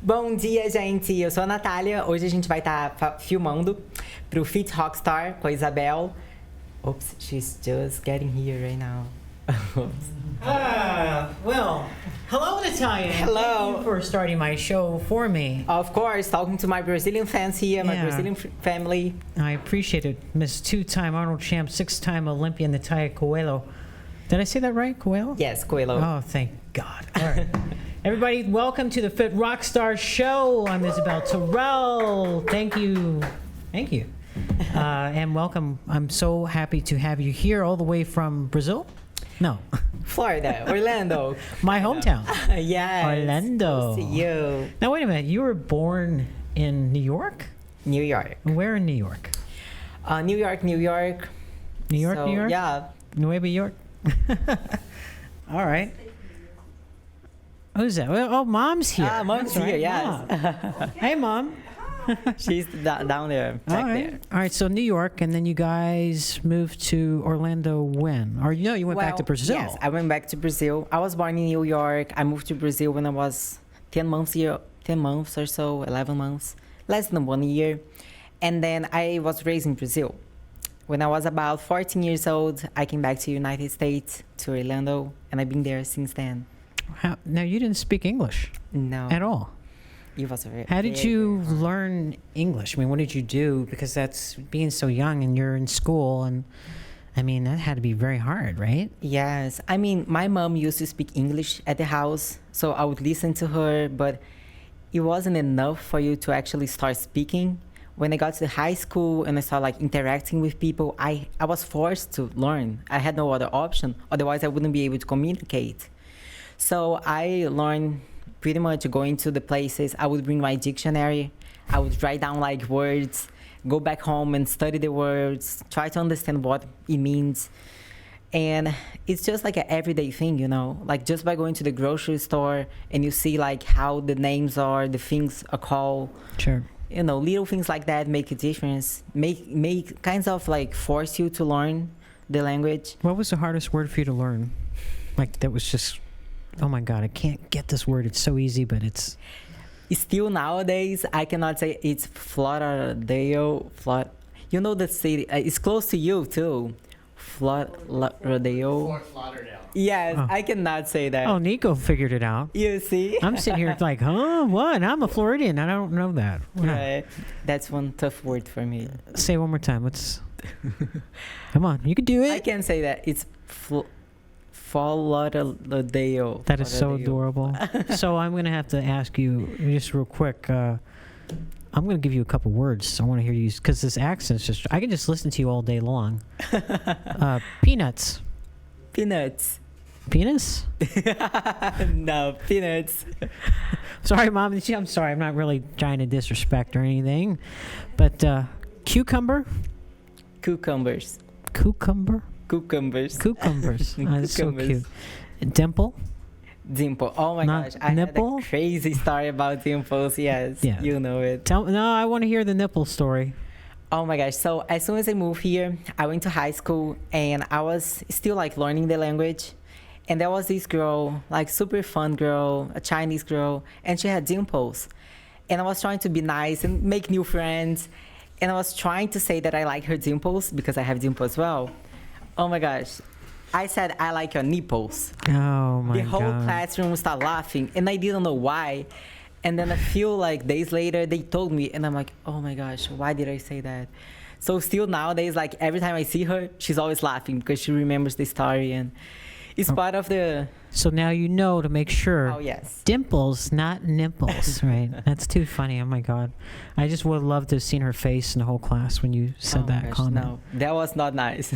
Bom dia, gente! Eu sou a Natália. Hoje a gente vai estar filmando pro Fit Rockstar com a Isabelle. Oops, she's just getting here right now. Well, hello, Natalia. Hello. Thank you for starting my show for me. Of course, talking to my Brazilian fans here, my Brazilian family. I appreciate it. Miss two-time Arnold champ, six-time Olympian Natalia Coelho. Did I say that right, Coelho? Yes, Coelho. Oh, thank God. All right. Everybody, welcome to the Fit Rockstar Show. I'm Isabelle Turell. Thank you. Thank you. And welcome. I'm so happy to have you here all the way from Brazil. No. Florida, Orlando. My hometown. Yes. Orlando. See you. Now, wait a minute. You were born in New York? New York. Where in New York? New York, New York. New York, So, New York? Yeah. Nueva York? All right. Who's that? Oh, Mom's here. Mom's That's here, right, yes. Mom. Hey, Mom. She's down there, All back right. there. All right, so New York, and then you guys moved to Orlando when? Or, you went back to Brazil. Yes, I went back to Brazil. I was born in New York. I moved to Brazil when I was 10 months or so, 11 months, less than 1 year. And then I was raised in Brazil. When I was about 14 years old, I came back to United States, to Orlando, and I've been there since then. Now, you didn't speak English No. at all. It was How did you learn English? I mean, what did you do? Because that's being so young and you're in school, and I mean, that had to be very hard, right? Yes. I mean, my mom used to speak English at the house, so I would listen to her, but it wasn't enough for you to actually start speaking. When I got to high school and I started interacting with people, I was forced to learn. I had no other option, otherwise I wouldn't be able to communicate. So I learned pretty much going to the places. I would bring my dictionary. I would write down words, go back home and study the words, try to understand what it means. And it's just an everyday thing, just by going to the grocery store and you see how the names are, the things are called. Sure. Little things like that make a difference, make kinds of force you to learn the language. What was the hardest word for you to learn? That was just, oh my God, I can't get this word. It's so easy, but it's... Still nowadays, I cannot say it's Floridale. You know the city, it's close to you too. Floridale. Fort Lauderdale. Yes, Oh. I cannot say that. Oh, Nico figured it out. You see? I'm sitting here huh? What? I'm a Floridian. I don't know that. Right. That's one tough word for me. Say it one more time. Let's... Come on. You can do it. I can say that. It's Lauderdale. That is so adorable. So I'm going to have to ask you just real quick. I'm going to give you a couple words. I want to hear you because this accent's just... I can just listen to you all day long. Peanuts. Peanuts. Penis? No, peanuts. Sorry, Mom. I'm sorry. I'm not really trying to disrespect or anything. But cucumber? Cucumbers. Cucumber? Cucumbers. Cucumbers. That's so Cucumbers. cute. Dimple? Dimple. Oh my Not gosh. I nipple? had a crazy story about dimples. Yes. Yeah. You know it. No, I want to hear the nipple story. Oh my gosh. So as soon as I moved here, I went to high school and I was still learning the language. And there was this girl, super fun girl, a Chinese girl, and she had dimples. And I was trying to be nice and make new friends. And I was trying to say that I like her dimples because I have dimples as well. Oh my gosh. I said, I like your nipples. Oh my God. The whole classroom started laughing and I didn't know why. And then a few days later, they told me and I'm like, oh my gosh, why did I say that? So still nowadays, every time I see her, she's always laughing because she remembers the story and it's part of the... So now you know to make sure. Oh, yes. Dimples, not nipples, right? That's too funny. Oh my God. I just would have loved to have seen her face in the whole class when you said that comment. No, that was not nice.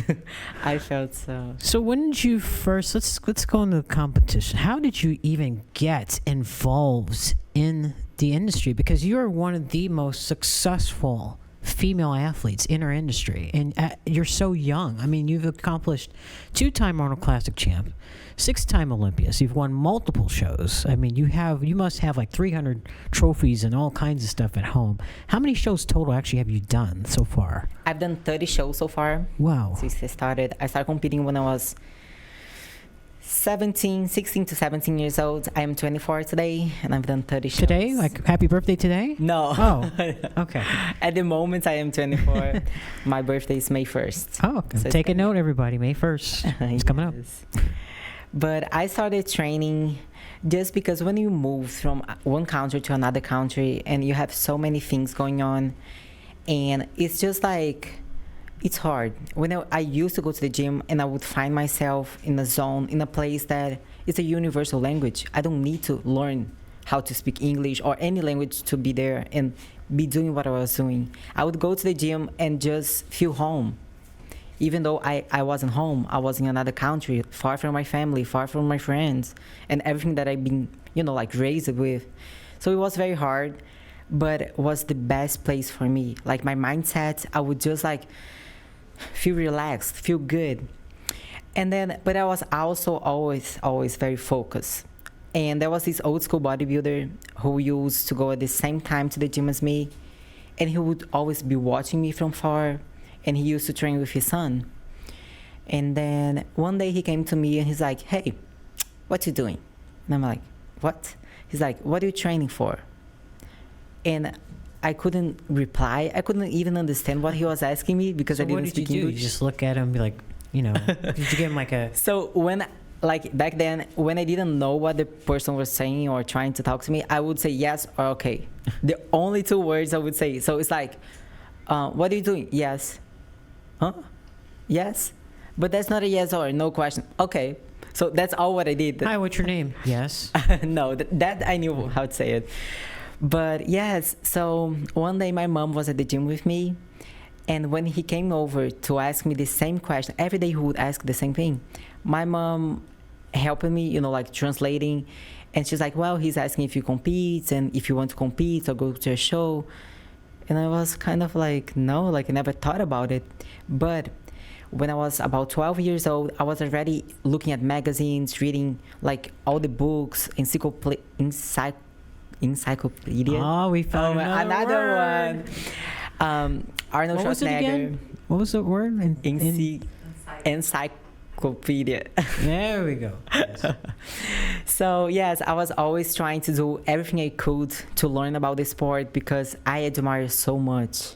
I felt so. So when did you first, let's go into the competition. How did you even get involved in the industry? Because you're one of the most successful female athletes in our industry, and you're so young. I mean, you've accomplished 2-time Arnold Classic champ, 6-time Olympia. So you've won multiple shows. I mean, you must have like 300 trophies and all kinds of stuff at home. How many shows total actually have you done so far? I've done 30 shows so far. Wow. Since I started competing when I was 16 to 17 years old. I am 24 today, and I've done 30 shows. Today? Like, happy birthday today? No. Oh, okay. At the moment, I am 24. My birthday is May 1st. Oh, okay. So take a note, everybody. May 1st. It's coming up. But I started training just because when you move from one country to another country and you have so many things going on, and it's just like, it's hard. When I used to go to the gym and I would find myself in a zone, in a place that is a universal language. I don't need to learn how to speak English or any language to be there and be doing what I was doing. I would go to the gym and just feel home. Even though I wasn't home, I was in another country, far from my family, far from my friends, and everything that I've been, like raised with. So it was very hard, but it was the best place for me. Like my mindset, I would just like feel relaxed, feel good. And then, but I was also always very focused. And there was this old school bodybuilder who used to go at the same time to the gym as me. And he would always be watching me from far. And he used to train with his son. And then one day he came to me and he's like, "Hey, what you doing?" And I'm like, "What?" He's like, "What are you training for?" And I couldn't reply. I couldn't even understand what he was asking me because I didn't speak English. You just look at him and be like, did you give him like a... So back then, when I didn't know what the person was saying or trying to talk to me, I would say yes or okay. The only 2 words I would say. So it's like, what are you doing? Yes. Huh? Yes. But that's not a yes or no question. Okay. So that's all what I did. Hi, what's your name? Yes. No, that I knew how to say it. But yes, so one day my mom was at the gym with me, and when he came over to ask me the same question, every day he would ask the same thing. My mom helping me, like translating, and she's like, "Well, he's asking if you compete and if you want to compete or go to a show." And I was kind of like, no, like I never thought about it. But when I was about 12 years old, I was already looking at magazines, reading like all the books, encyclopedia. Oh, we found another one. Arnold Schwarzenegger. What was the word? Encyclopedia. There we go. Yes. So yes, I was always trying to do everything I could to learn about the sport because I admire so much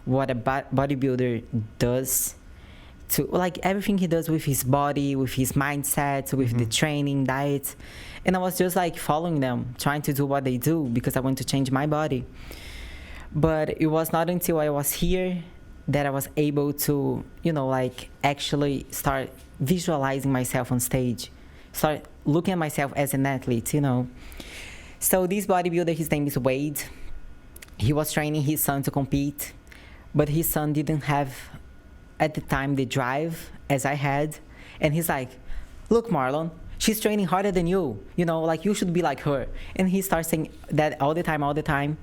what a bodybuilder does. To like everything he does with his body, with his mindset, with the training, diet. And I was just like following them, trying to do what they do because I want to change my body. But it was not until I was here that I was able to, like actually start visualizing myself on stage, start looking at myself as an athlete, So this bodybuilder, his name is Wade. He was training his son to compete, but his son didn't have at the time the drive as I had. And he's like, "Look, Marlon, she's training harder than you, like you should be like her." And he starts saying that all the time.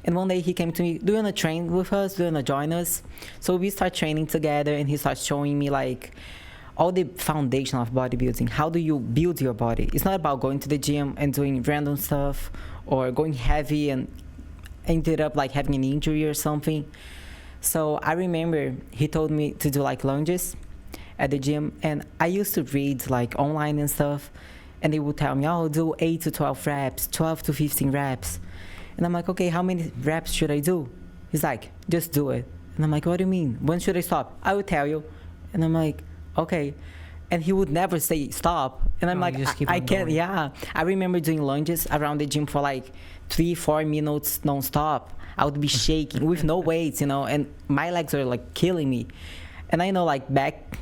And one day he came to me, "Do you want to train with us? Do you want to join us?" So we start training together, and he starts showing me like all the foundation of bodybuilding. How do you build your body? It's not about going to the gym and doing random stuff or going heavy and ended up like having an injury or something. So I remember he told me to do like lunges at the gym, and I used to read like online and stuff, and they would tell me, "Oh, do 8 to 12 reps, 12 to 15 reps." And I'm like, "Okay, how many reps should I do?" He's like, "Just do it." And I'm like, "What do you mean? When should I stop?" "I will tell you." And I'm like, "Okay." And he would never say stop. And I'm like, I can't, yeah. I remember doing lunges around the gym for like 3-4 minutes non-stop. I would be shaking with no weights, and my legs are like killing me. And I know like back,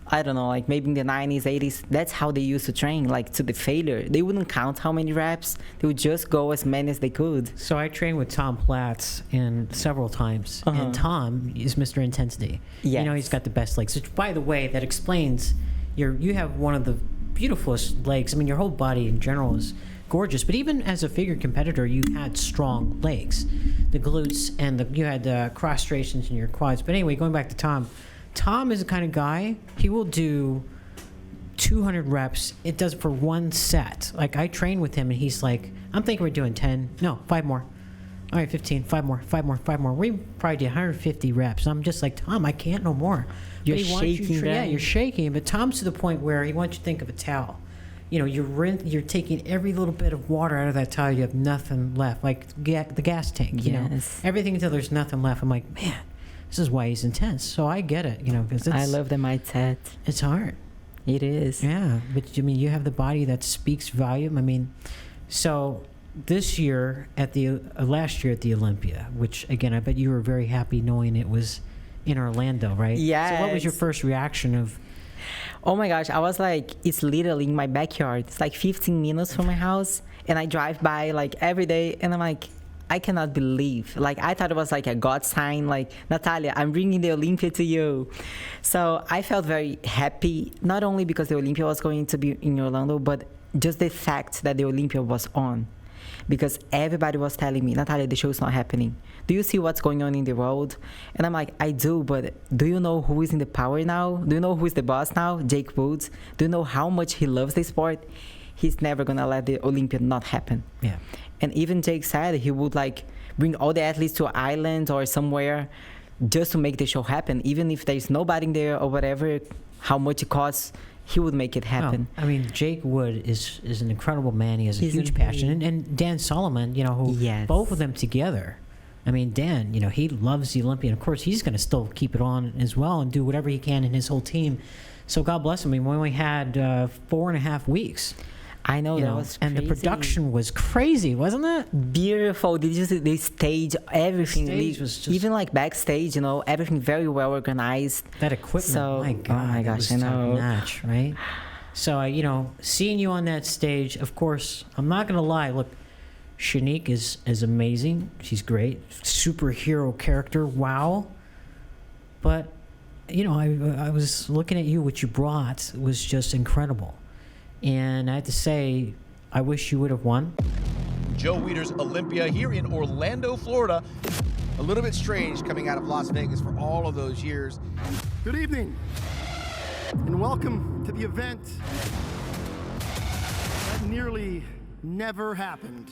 I don't know, like maybe in the 90s, 80s, that's how they used to train, like to the failure. They wouldn't count how many reps. They would just go as many as they could. So I trained with Tom Platz several times. And Tom is Mr. Intensity. Yes. He's got the best legs. Which, by the way, that explains you have one of the beautifulest legs. I mean, your whole body in general is gorgeous. But even as a figure competitor, you had strong legs, the glutes, and you had the cross striations in your quads. But anyway, going back to Tom. Tom is the kind of guy, he will do 200 reps. It does for one set. Like, I train with him, and he's like, I'm thinking we're doing 5 more. All right, 15, 5 more. We probably did 150 reps. I'm just like, Tom, I can't no more. You're shaking. Yeah, you're shaking. But Tom's to the point where he wants you to think of a towel. You know, you're taking every little bit of water out of that towel. You have nothing left, like the gas tank. You know, everything until there's nothing left. I'm like, man, this is why he's intense. So I get it. You know, because I love the mindset. It's hard. It is. Yeah, but I mean, you have the body that speaks volume. I mean, so. This year last year at the Olympia, which again I bet you were very happy knowing it was in Orlando, right? Yeah. So what was your first reaction of? Oh my gosh, I was like, it's literally in my backyard. It's like 15 minutes from my house, and I drive by like every day, and I'm like, I cannot believe. Like, I thought it was like a God sign, like, Natalia, I'm bringing the Olympia to you. So I felt very happy, not only because the Olympia was going to be in Orlando, but just the fact that the Olympia was on. Because everybody was telling me, Natalia, the show's not happening. Do you see what's going on in the world? And I'm like, I do, but do you know who is in the power now? Do you know who is the boss now? Jake Woods. Do you know how much he loves the sport? He's never going to let the Olympia not happen. Yeah. And even Jake said he would like bring all the athletes to an island or somewhere just to make the show happen. Even if there's nobody there or whatever, how much it costs, he would make it happen. I mean, Jake Wood is an incredible man. He has a huge passion. And Dan Solomon, you know, who both of them together. I mean, Dan, you know, he loves the Olympian. Of course, he's going to still keep it on as well and do whatever he can in his whole team. So God bless him. I mean, we only had 4.5 weeks. I know, that was crazy. And the production was crazy, wasn't it? Beautiful. Did you see the stage? Everything. The stage was just... Even like backstage, you know, everything very well organized. That equipment, so, my God. Oh my gosh, it was I know. Top-notch, right? So, you know, seeing you on that stage, of course, I'm not going to lie. Look, Shanique is amazing. She's great. Superhero character. Wow. But, you know, I was looking at you. What you brought was just incredible. And I have to say, I wish you would have won. Joe Weider's Olympia here in Orlando, Florida. A little bit strange coming out of Las Vegas for all of those years. Good evening, and welcome to the event that nearly never happened.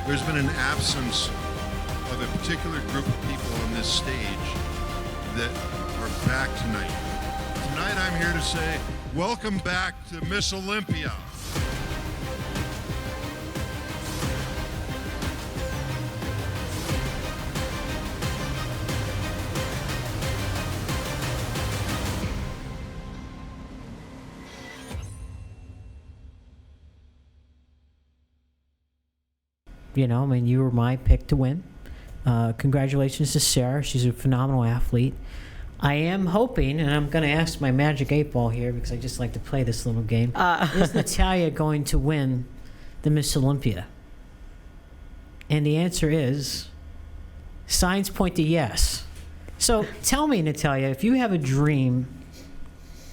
There's been an absence of a particular group of people on this stage that are back tonight. Tonight I'm here to say, welcome back to Miss Olympia. You know, I mean, you were my pick to win. Congratulations to Sarah. She's a phenomenal athlete. I am hoping, and I'm going to ask my magic 8-ball here because I just like to play this little game. Is Natalia going to win the Miss Olympia? And the answer is, signs point to yes. So tell me, Natalia, if you have a dream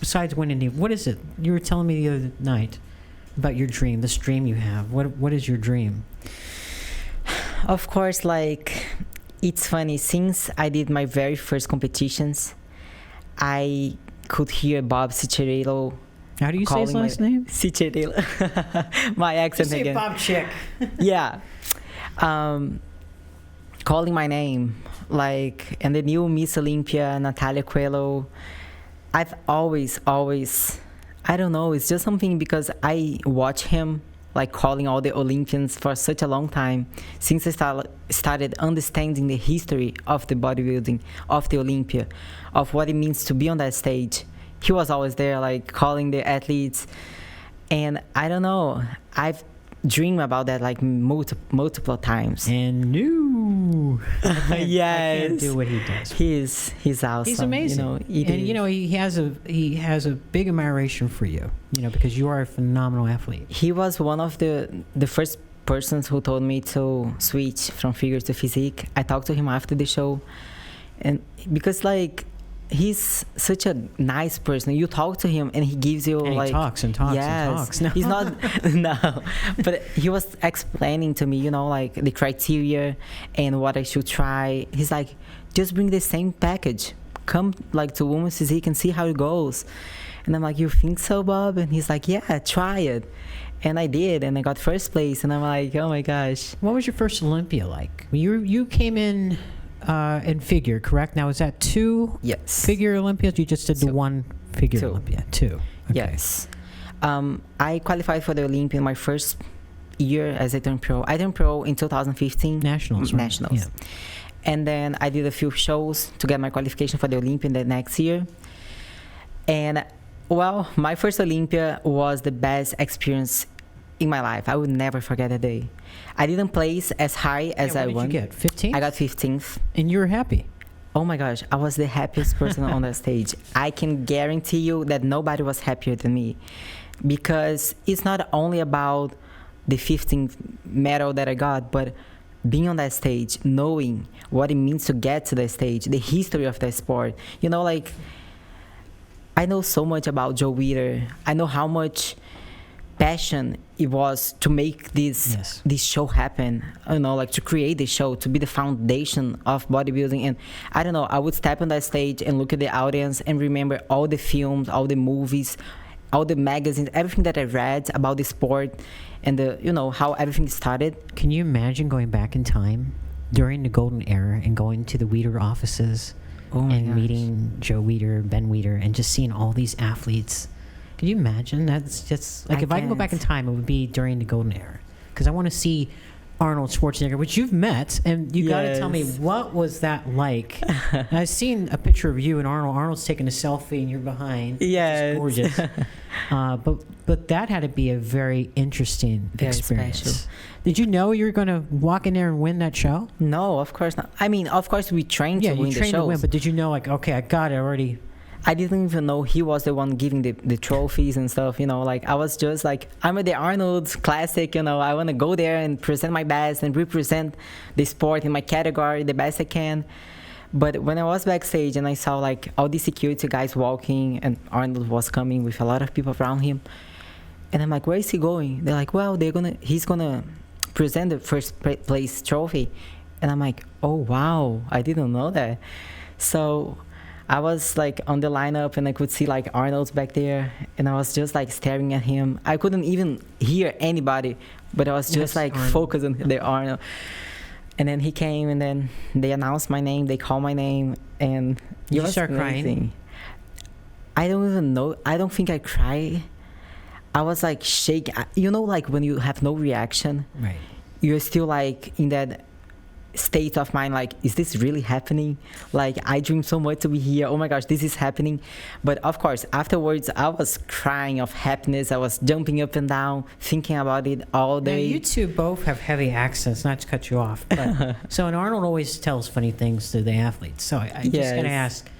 besides winning, what is it? You were telling me the other night about your dream, this dream you have. What is your dream? Of course, like, it's funny. Since I did my very first competitions, I could hear Bob Cicherillo. How do you say his last name? Cicherillo. My accent you say again. Bob Chick. Yeah. Calling my name. Like, and the new Miss Olympia, Natalia Coelho. I've always, I don't know, it's just something because I watch him, like, calling all the Olympians for such a long time, since I started understanding the history of the bodybuilding, of the Olympia, of what it means to be on that stage. He was always there, like, calling the athletes. And I don't know, I've dreamed about that, like, multiple times. And new. Yes. I can't do what he does. He's awesome. He's amazing. You know, and, you know, he has a big admiration for you, you know, because you are a phenomenal athlete. He was one of the first persons who told me to switch from figure to physique. I talked to him after the show, and because like he's such a nice person, you talk to him and he gives you and like he talks and talks and talks. No. He's not no, but he was explaining to me, you know, like the criteria and what I should try. He's like, just bring the same package, come like to Women's Physique and see how it goes. And I'm like, you think so, Bob? And he's like, yeah, try it. And I did, and I got first place, and I'm like, oh my gosh. What was your first Olympia like? You came in figure, correct? Now, is that 2 Yes. figure Olympias? You just did the 1 figure 2. Olympia? 2. Okay. Yes. I qualified for the Olympian my first year as I turned pro. I turned pro in 2015. Nationals, right? Nationals. Yeah. And then I did a few shows to get my qualification for the Olympian the next year. And, well, my first Olympia was the best experience in my life. I would never forget that day. I didn't place as high as I What won. did you get? 15th? I got 15th. And you were happy? Oh my gosh, I was the happiest person on that stage. I can guarantee you that nobody was happier than me, because it's not only about the 15th medal that I got, but being on that stage, knowing what it means to get to the stage, the history of the sport. You know, like, I know so much about Joe Weider. I know how much passion it was to make this show happen, you know, like to create the show, to be the foundation of bodybuilding. And I don't know, I would step on that stage and look at the audience and remember all the films, all the movies, all the magazines, everything that I read about the sport and the, you know, how everything started. Can you imagine going back in time during the golden era and going to the Weider offices and meeting Joe Weider, Ben Weider, and just seeing all these athletes? Can you imagine? That's just like, if I can go back in time, it would be during the golden era, because I want to see Arnold Schwarzenegger, which you've met, and you got to tell me, what was that like? I've seen a picture of you and Arnold. Arnold's taking a selfie and you're behind. Yes. Gorgeous. But that had to be a very interesting experience. Special. Did you know you were going to walk in there and win that show? No, of course not. I mean, of course we trained to win the shows. Yeah, you trained to win, but did you know, like, okay, I got it already? I didn't even know he was the one giving the trophies and stuff, you know, like I was just like, I'm at the Arnold Classic, you know, I want to go there and present my best and represent the sport in my category the best I can. But when I was backstage and I saw like all the security guys walking and Arnold was coming with a lot of people around him, and I'm like, where is he going? They're like, well, he's gonna present the first place trophy. And I'm like, oh wow, I didn't know that. So I was like on the lineup and I could see like Arnold's back there, and I was just like staring at him. I couldn't even hear anybody, but I was just like Arnold. focused on the Arnold. And then he came, and then they announced my name, they called my name, and You start crying? I don't even know. I don't think I cried. I was like shaking. You know, like when you have no reaction, Right. you're still like in that state of mind, like, is this really happening? Like, I dream so much to be here. Oh my gosh, this is happening. But of course, afterwards, I was crying of happiness. I was jumping up and down, thinking about it all Now, day. you two both have heavy accents, not to cut you off. But so, and Arnold always tells funny things to the athletes. So I just got to ask,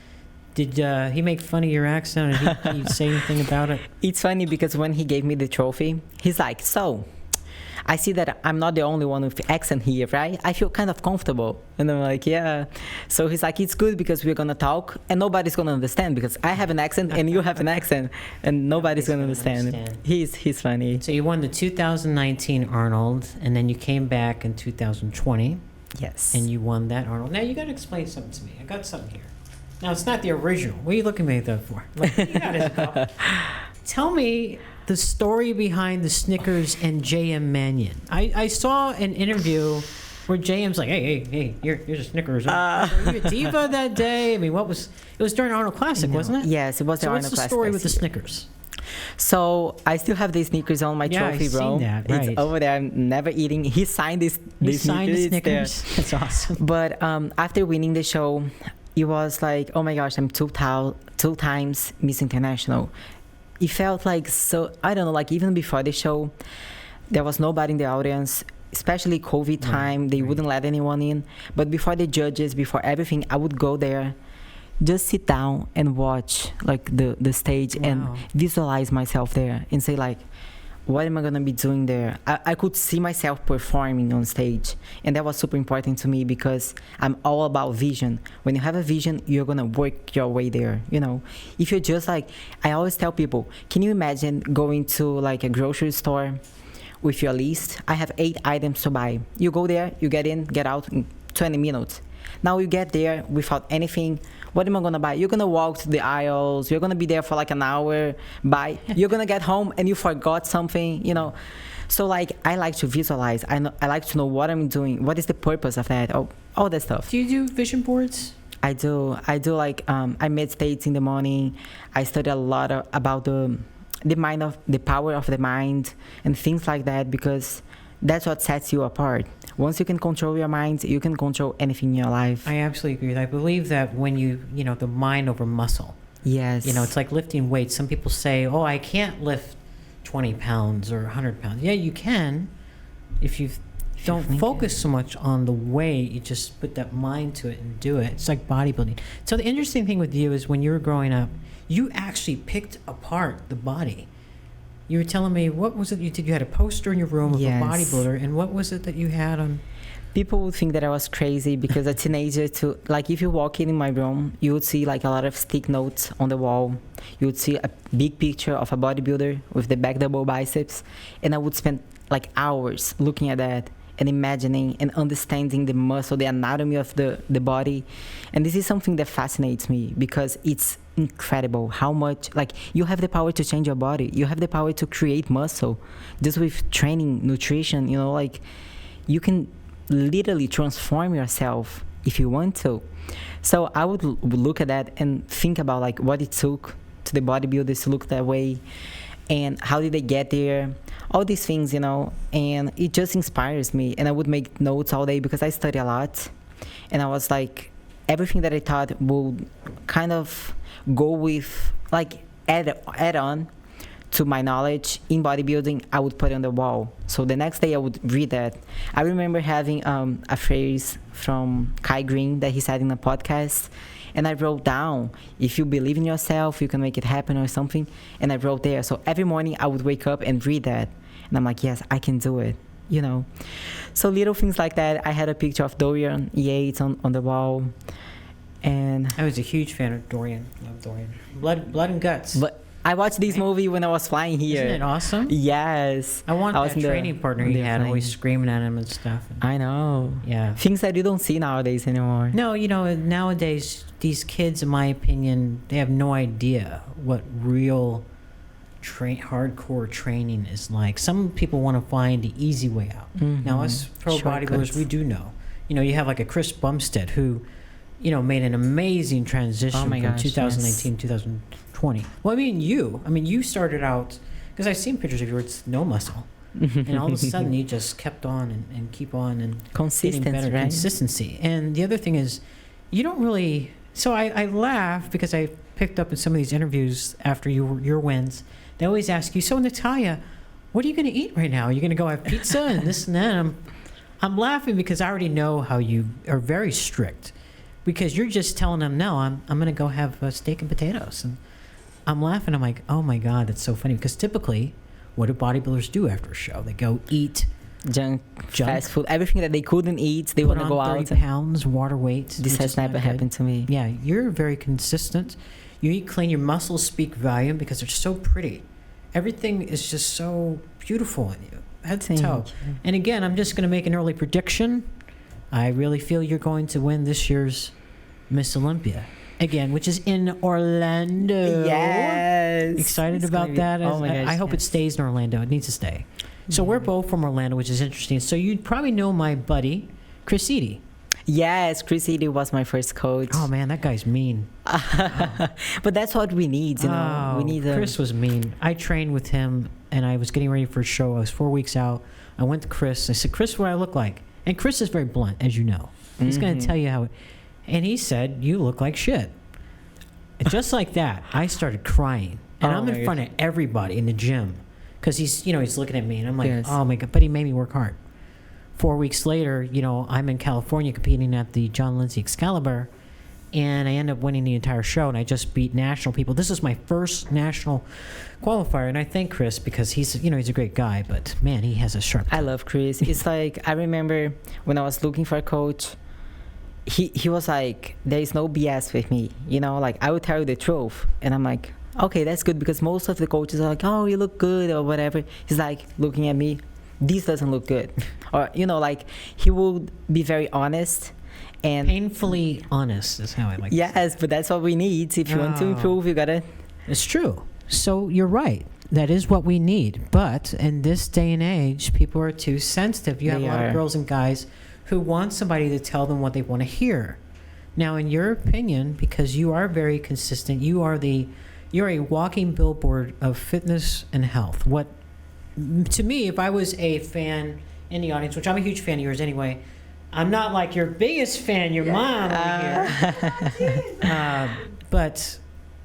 did he make fun of your accent? Or did he say anything about it? It's funny because when he gave me the trophy, he's like, so, I see that I'm not the only one with accent here, right? I feel kind of comfortable. And I'm like, yeah. So he's like, it's good because we're going to talk and nobody's going to understand, because I have an accent and you have an accent and nobody's going to understand. He's funny. So you won the 2019 Arnold, and then you came back in 2020. Yes. And you won that Arnold. Now you got to explain something to me. I got something here. Now it's not the original. What are you looking at me though for? Like, you gotta tell me the story behind the Snickers and JM Mannion. I saw an interview where JM's like, hey, here's a Snickers. Were you a diva that day? I mean, it was during Arnold Classic, wasn't it? Yes, it was the Arnold Classic. So what's the Classic story with the year. Snickers? So I still have the Snickers on my trophy, bro. I've seen that, right. It's over there. I'm never eating. He signed this. He signed the Snickers. It's Snickers. That's awesome. But after winning the show, it was like, oh my gosh, I'm two times Miss International. It felt like so, I don't know, like even before the show, there was nobody in the audience, especially COVID time. They wouldn't let anyone in. But before the judges, before everything, I would go there, just sit down and watch like the stage and visualize myself there and say like, what am I gonna be doing there? I could see myself performing on stage, and that was super important to me because I'm all about vision. When you have a vision, you're gonna work your way there. You know, if you're just like, I always tell people, can you imagine going to like a grocery store with your list? I have 8 items to buy. You go there, you get in, get out in 20 minutes. Now you get there without anything. What am I gonna buy? You're gonna walk to the aisles. You're gonna be there for like an hour. Buy. You're gonna get home and you forgot something. You know, so like I like to visualize. I like to know what I'm doing. What is the purpose of that? Oh, all that stuff. Do you do vision boards? I do. Like I meditate in the morning. I study a lot about the power of the mind and things like that because that's what sets you apart. Once you can control your mind, you can control anything in your life. I absolutely agree. I believe that when you know, the mind over muscle. Yes. You know, it's like lifting weights. Some people say, oh, I can't lift 20 pounds or 100 pounds. Yeah, you can if you don't focus so much on the weight. You just put that mind to it and do it. It's like bodybuilding. So the interesting thing with you is when you were growing up, you actually picked apart the body. You were telling me, what was it you did? You had a poster in your room of a bodybuilder, and what was it that you had on? People would think that I was crazy because a teenager like if you walk in my room, you would see like a lot of stick notes on the wall. You would see a big picture of a bodybuilder with the back double biceps, and I would spend like hours looking at that and imagining and understanding the muscle, the anatomy of the body. And this is something that fascinates me because it's incredible how much, like, you have the power to change your body. You have the power to create muscle just with training, nutrition, you know, like you can literally transform yourself if you want to. So I would look at that and think about like what it took to the bodybuilders to look that way and how did they get there, all these things, you know, and it just inspires me. And I would make notes all day because I study a lot, and I was like, everything that I thought would kind of go with, like, add on to my knowledge in bodybuilding, I would put it on the wall. So the next day I would read that. I remember having a phrase from Kai Green that he said in a podcast, and I wrote down, if you believe in yourself, you can make it happen or something. And I wrote there. So every morning I would wake up and read that. And I'm like, yes, I can do it, you know. So little things like that. I had a picture of Dorian Yates on the wall. And I was a huge fan of Dorian. Love Dorian. Blood and Guts. But I watched this movie when I was flying here. Isn't it awesome? Yes. I want that training partner he had, always screaming at him and stuff. I know. Yeah. Things that you don't see nowadays anymore. No, you know, nowadays, these kids, in my opinion, they have no idea what real hardcore training is like. Some people want to find the easy way out. Mm-hmm. Now, us pro bodybuilders, we do know. You know, you have like a Chris Bumstead who, you know, made an amazing transition from 2019 to 2020. Well, I mean, you started out, because I've seen pictures of you where it's no muscle. And all of a sudden, you just kept on and keep on and getting better. Right? Consistency. And the other thing is, you don't really... So I laugh because I picked up in some of these interviews after your wins. They always ask you, so Natalia, what are you going to eat right now? Are you going to go have pizza and this and that? And I'm laughing because I already know how you are very strict. Because you're just telling them, no, I'm going to go have steak and potatoes. And I'm laughing. I'm like, oh my God, that's so funny. Because typically, what do bodybuilders do after a show? They go eat junk, fast food, everything that they couldn't eat. They want to go out. 30 pounds, water weight. This has never happened to me. Yeah, you're very consistent. You eat clean. Your muscles speak volume because they're so pretty. Everything is just so beautiful in you, head to toe. And again, I'm just going to make an early prediction. I really feel you're going to win this year's Miss Olympia again, which is in Orlando. Yes. Excited about that? Oh my gosh, I hope it stays in Orlando. It needs to stay. So we're both from Orlando, which is interesting. So you'd probably know my buddy, Chris Sidi. Yes, Chris Sidi was my first coach. Oh man, that guy's mean. But that's what we need, you know. We need Chris was mean. I trained with him, and I was getting ready for a show. I was 4 weeks out. I went to Chris. I said, Chris, what do I look like? And Chris is very blunt, as you know. He's going to tell you how. And he said, you look like shit. And just like that, I started crying. And I'm in front of everybody in the gym. Because he's looking at me, and I'm like, oh my God. But he made me work hard. 4 weeks later, I'm in California competing at the John Lindsay Excalibur. and I end up winning the entire show, and I just beat national people. This is my first national qualifier, and I thank Chris because he's a great guy, but man, he has a sharp. I love Chris. It's like, I remember when I was looking for a coach, he was like, there is no BS with me, like I will tell you the truth. And I'm like, okay, that's good, because most of the coaches are like, oh, you look good or whatever. He's like looking at me, this doesn't look good. Or, like he will be very honest. And painfully honest is how I like. Yes, but that's what we need. If you want to improve, you gotta. It's true. So you're right. That is what we need. But in this day and age, people are too sensitive. You have a lot of girls and guys who want somebody to tell them what they want to hear. Now, in your opinion, because you are very consistent, you're a walking billboard of fitness and health. What, to me, if I was a fan in the audience, which I'm a huge fan of yours anyway, I'm not like your biggest fan, your mom over here. But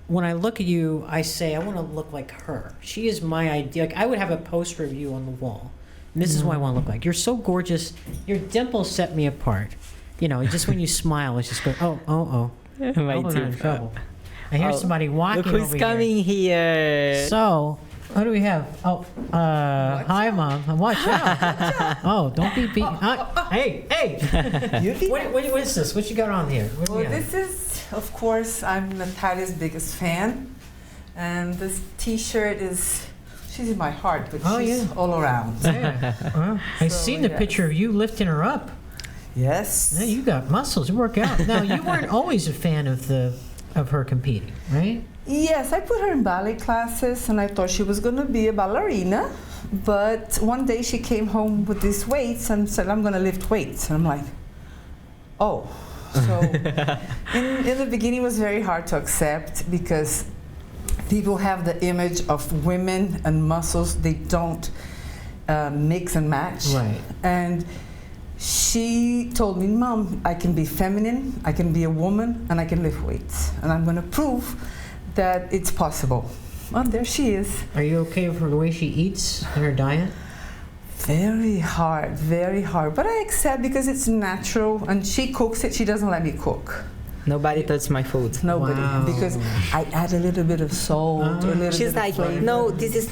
when I look at you, I say, I want to look like her. She is my idea. Like, I would have a poster of you on the wall. And this is what I want to look like. You're so gorgeous. Your dimples set me apart. Just when you smile, it's just go, oh. My I'm in trouble. I hear somebody walking look who's over coming here. So, what do we have? Hi, Mom. Watch out. Oh, don't be beaten. Hey. What is this? What you got on here? Well, this is, of course, I'm Natalia's biggest fan. And this T-shirt she's in my heart, but she's all around. Yeah. I've seen the picture of you lifting her up. Yes. Yeah, you got muscles. You work out. Now, you weren't always a fan of her competing, right? Yes, I put her in ballet classes, and I thought she was going to be a ballerina. But one day she came home with these weights and said, I'm going to lift weights. And I'm like, oh. So in the beginning, it was very hard to accept because people have the image of women and muscles. They don't mix and match. Right. And she told me, Mom, I can be feminine, I can be a woman, and I can lift weights. And I'm going to prove that it's possible. Well, there she is. Are you okay with the way she eats and her diet? Very hard, very hard. But I accept because it's natural, and she cooks it. She doesn't let me cook. Nobody touched my food. Nobody. Wow. Because I add a little bit of salt, a little She's bit like, of flavor. no, this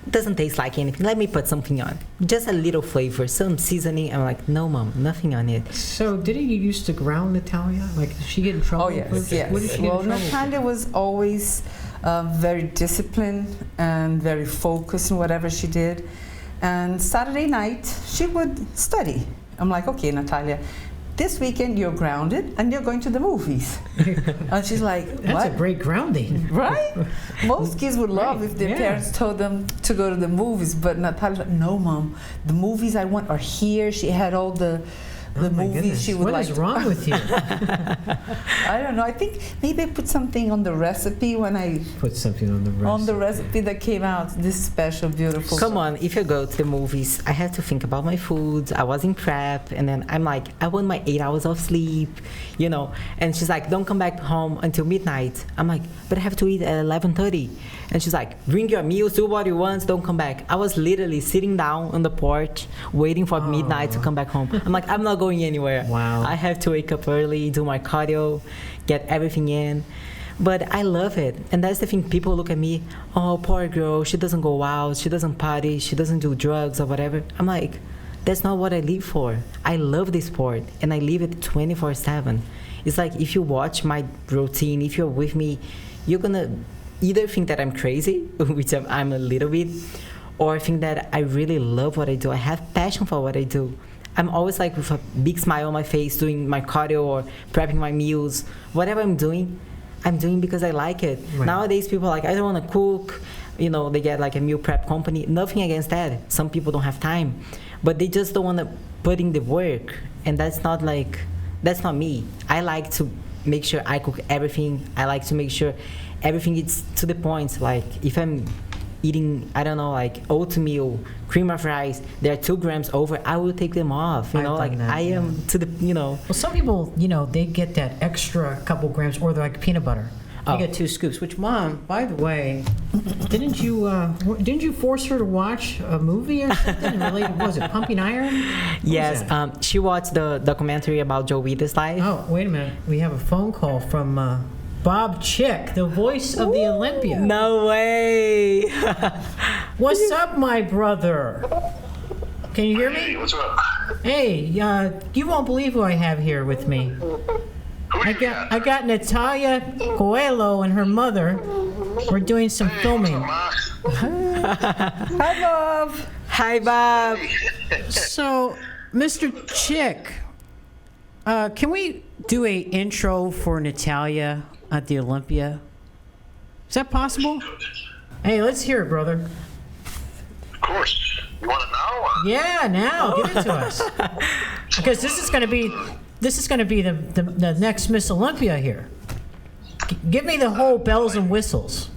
doesn't taste like anything. Let me put something on. Just a little flavor, some seasoning. I'm like, no, Mom, nothing on it. So didn't you used to ground Natalia? Like, did she get in trouble? Oh, yes, yes. What did she get in trouble Natalia was always very disciplined and very focused in whatever she did. And Saturday night, she would study. I'm like, okay, Natalia, this weekend you're grounded and you're going to the movies. And she's like, what? That's a great grounding. Right? Most kids would love if their parents told them to go to the movies, but Natalia's like, no, Mom, the movies I want are here. She had all the movies goodness. she would What like. is wrong with you? I don't know. I think maybe I put something on the recipe when I Put something on the recipe. on the recipe that came out. This special, beautiful. Come on, if you go to the movies, I have to think about my food. I was in prep, and then I'm like, I want my 8 hours of sleep, And she's like, don't come back home until midnight. I'm like, but I have to eat at 11:30. And she's like, bring your meals, do what you want, don't come back. I was literally sitting down on the porch, waiting for midnight to come back home. I'm like, I'm not going anywhere. Wow. I have to wake up early, do my cardio, get everything in. But I love it. And that's the thing. People look at me, oh, poor girl, she doesn't go out, she doesn't party, she doesn't do drugs or whatever. I'm like, that's not what I live for. I love this sport, and I live it 24/7. It's like, if you watch my routine, if you're with me, you're going to either think that I'm crazy, which I'm a little bit, or think that I really love what I do. I have passion for what I do. I'm always like with a big smile on my face doing my cardio or prepping my meals. Whatever I'm doing because I like it. Right. Nowadays, people are like, I don't want to cook. They get like a meal prep company. Nothing against that. Some people don't have time. But they just don't want to put in the work. And that's not me. I like to make sure I cook everything. I like to make sure everything is to the point. Like, if I'm eating, I don't know, like oatmeal, cream of rice, they're 2 grams over, I will take them off. I am to the. Well, some people, they get that extra couple grams, or they're like peanut butter. I get 2 scoops. Which, Mom, by the way, didn't you force her to watch a movie or something related? Was it Pumping Iron? Yes, she watched the documentary about Joe Witta's life. Oh, wait a minute. We have a phone call from Bob Chick, the voice of the Olympia. No way. What's up, my brother? Can you hear me? Hey, what's up? Hey, you won't believe who I have here with me. I got Natalia Coelho and her mother. We're doing some filming. Hi, Bob. Hi, Bob. So, Mr. Chick, can we do a intro for Natalia at the Olympia? Is that possible? Hey, let's hear it, brother. Of course. You want to know? Yeah, now give it to us. Because this is going to be the next Miss Olympia here. Give me the whole bells and whistles.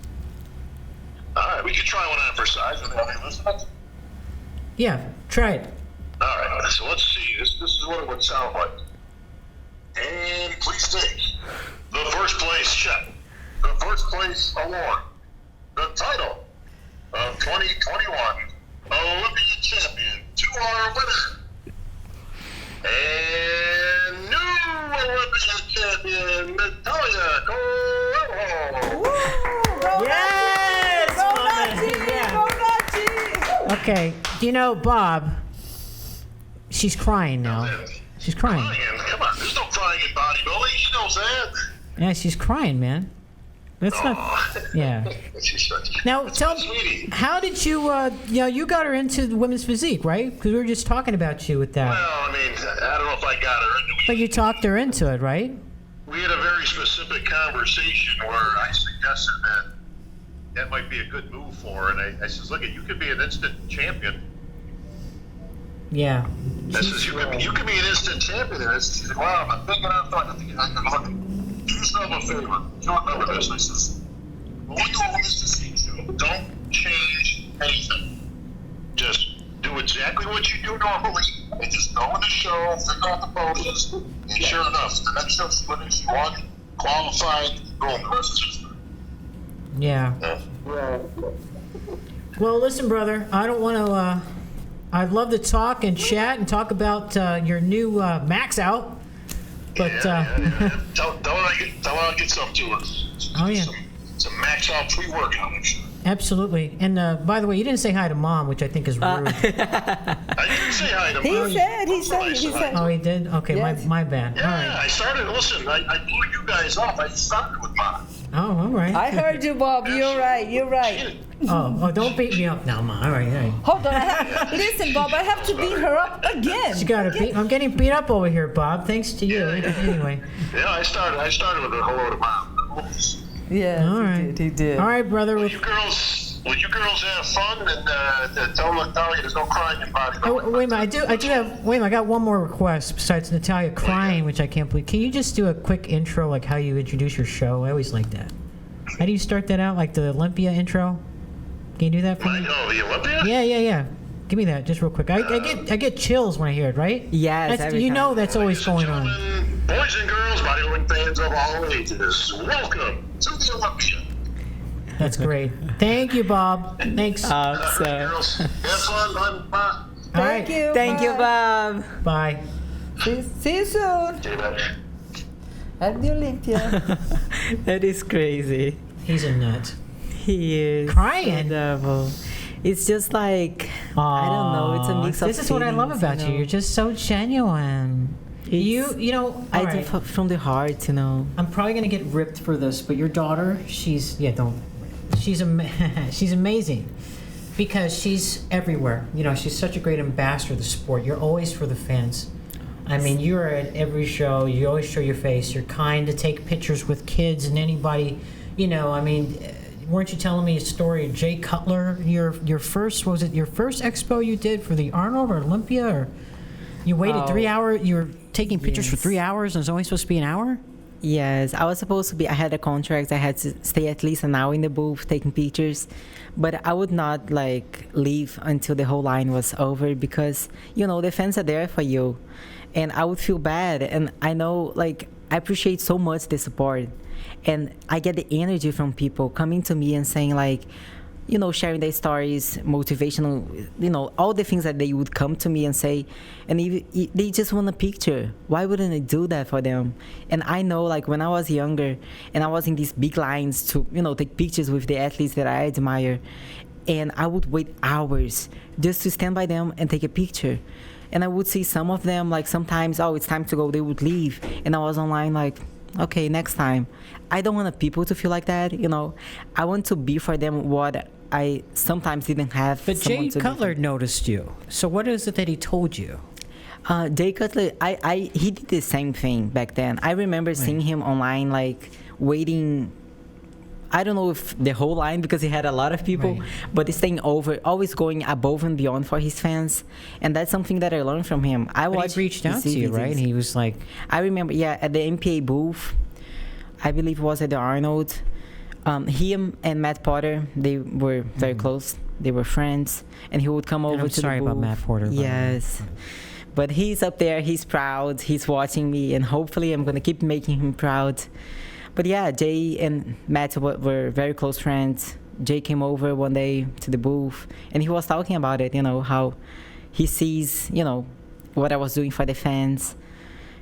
All right, we can try one on for size. Are they listening? Yeah, try it. All right, so let's see. This is what it would sound like. And please take the first place check, the first place award, the title of 2021 Olympian champion to our winner, and new Olympian champion Natalia Coelho. Yes! Okay, do you know, Bob, she's crying now. She's crying. Come on, there's no crying in bodybuilding. She knows that. Yeah, she's crying, man. That's not. Yeah. Now, tell me, how did you? You got her into the women's physique, right? Because we were just talking about you with that. Well, I mean, I don't know if I got her into it. But you talked her into it, right? We had a very specific conversation where I suggested that might be a good move for her, and I says, look, you could be an instant champion. Yeah. I says, you could be an instant champion. And I says, wow, I'm thinking I'm talking. Look, do yourself a favor. You remember this. I says, when you do a women's physique show, don't change anything. Just do exactly what you do normally, and just go in the show, figure out the poses, and sure enough, the next show she went in, she won, qualified, boom, the rest is history. Yeah. Well, listen, brother, I don't want to. I'd love to talk and chat and talk about your new Max Out, but yeah. Tell her I get some to her. Oh yeah. Some Max Out pre-workout. Absolutely. And by the way, you didn't say hi to Mom, which I think is rude. I didn't say hi to Mom. He said. Oh, he did? Okay, Yes. my bad. Yeah, All right. I started. Listen, I blew you guys off. I started with Mom. Oh, all right. I heard you, Bob. You're right. Oh, don't beat me up now, Mom. All right. Hold on. Listen, Bob, I have to beat her up again. You got to beat. I'm getting beat up over here, Bob. Thanks to you. Anyway. Yeah, I started with a hello to Mom. Yeah, All right. He did. All right, brother. Will you girls have fun and tell Natalia there's no crying in body? Oh, wait a minute. I do have. Wait a minute. I got one more request besides Natalia crying, which I can't believe. Can you just do a quick intro, like how you introduce your show? I always like that. How do you start that out, like the Olympia intro? Can you do that for me? Oh, the Olympia? Yeah. Give me that, just real quick. I get chills when I hear it, right? Yes, That's, every you time. know that's always going on. Boys and girls, bodybuilding fans of all ages, welcome to the Olympia. That's great. Thank you, Bob. Thanks. All Girls, have fun. Bye. right. Thank you, Bob. Bye. See you soon Okay, bye. at the Olympia. That is crazy. He's a nut. He is Crying. wonderful. It's just like I don't know. It's a mix of. This is what I love feelings, about you. know. You're just so genuine. You know. I all do right. from the heart, you know. I'm probably gonna get ripped for this, but your daughter, she's she's amazing because she's everywhere. You know, she's such a great ambassador of the sport. You're always for the fans. I mean, you're at every show. You always show your face. You're kind to take pictures with kids and anybody. You know, I mean, weren't you telling me a story? Jay Cutler, your first, was it your first expo you did for the Arnold or Olympia, or you waited 3 hours? You were taking pictures for 3 hours, and it was only supposed to be an hour. Yes, I was supposed to be. I had a contract. I had to stay at least an hour in the booth taking pictures, but I would not like leave until the whole line was over because you know the fans are there for you, and I would feel bad. And I know like I appreciate so much the support, And I get the energy from people coming to me and saying like, you know, sharing their stories, motivational, you know, all the things that they would come to me and say, and if they just want a picture. Why wouldn't I do that for them? And I know, like, when I was younger and I was in these big lines to, you know, take pictures with the athletes that I admire, and I would wait hours just to stand by them and take a picture. And I would see some of them, like, sometimes, oh, it's time to go, they would leave. And I was online like, okay, next time. I don't want people to feel like that, you know. I want to be for them what I sometimes didn't have. But Jay Cutler noticed you. So what is it that he told you? Jay Cutler, he did the same thing back then. I remember seeing him online, like, waiting. I don't know if the whole line, because he had a lot of people, but staying over, always going above and beyond for his fans. And that's something that I learned from him. He reached out to you, right? And he was like... I remember, yeah, at the MPA booth, I believe it was at the Arnold. Him and Matt Porter, they were very close. They were friends. And he would come over to the booth. Sorry about Matt Porter. Yes. But he's up there, he's proud, he's watching me, and hopefully I'm going to keep making him proud. But yeah, Jay and Matt were very close friends. Jay came over one day to the booth, and he was talking about it, you know, how he sees, you know, what I was doing for the fans.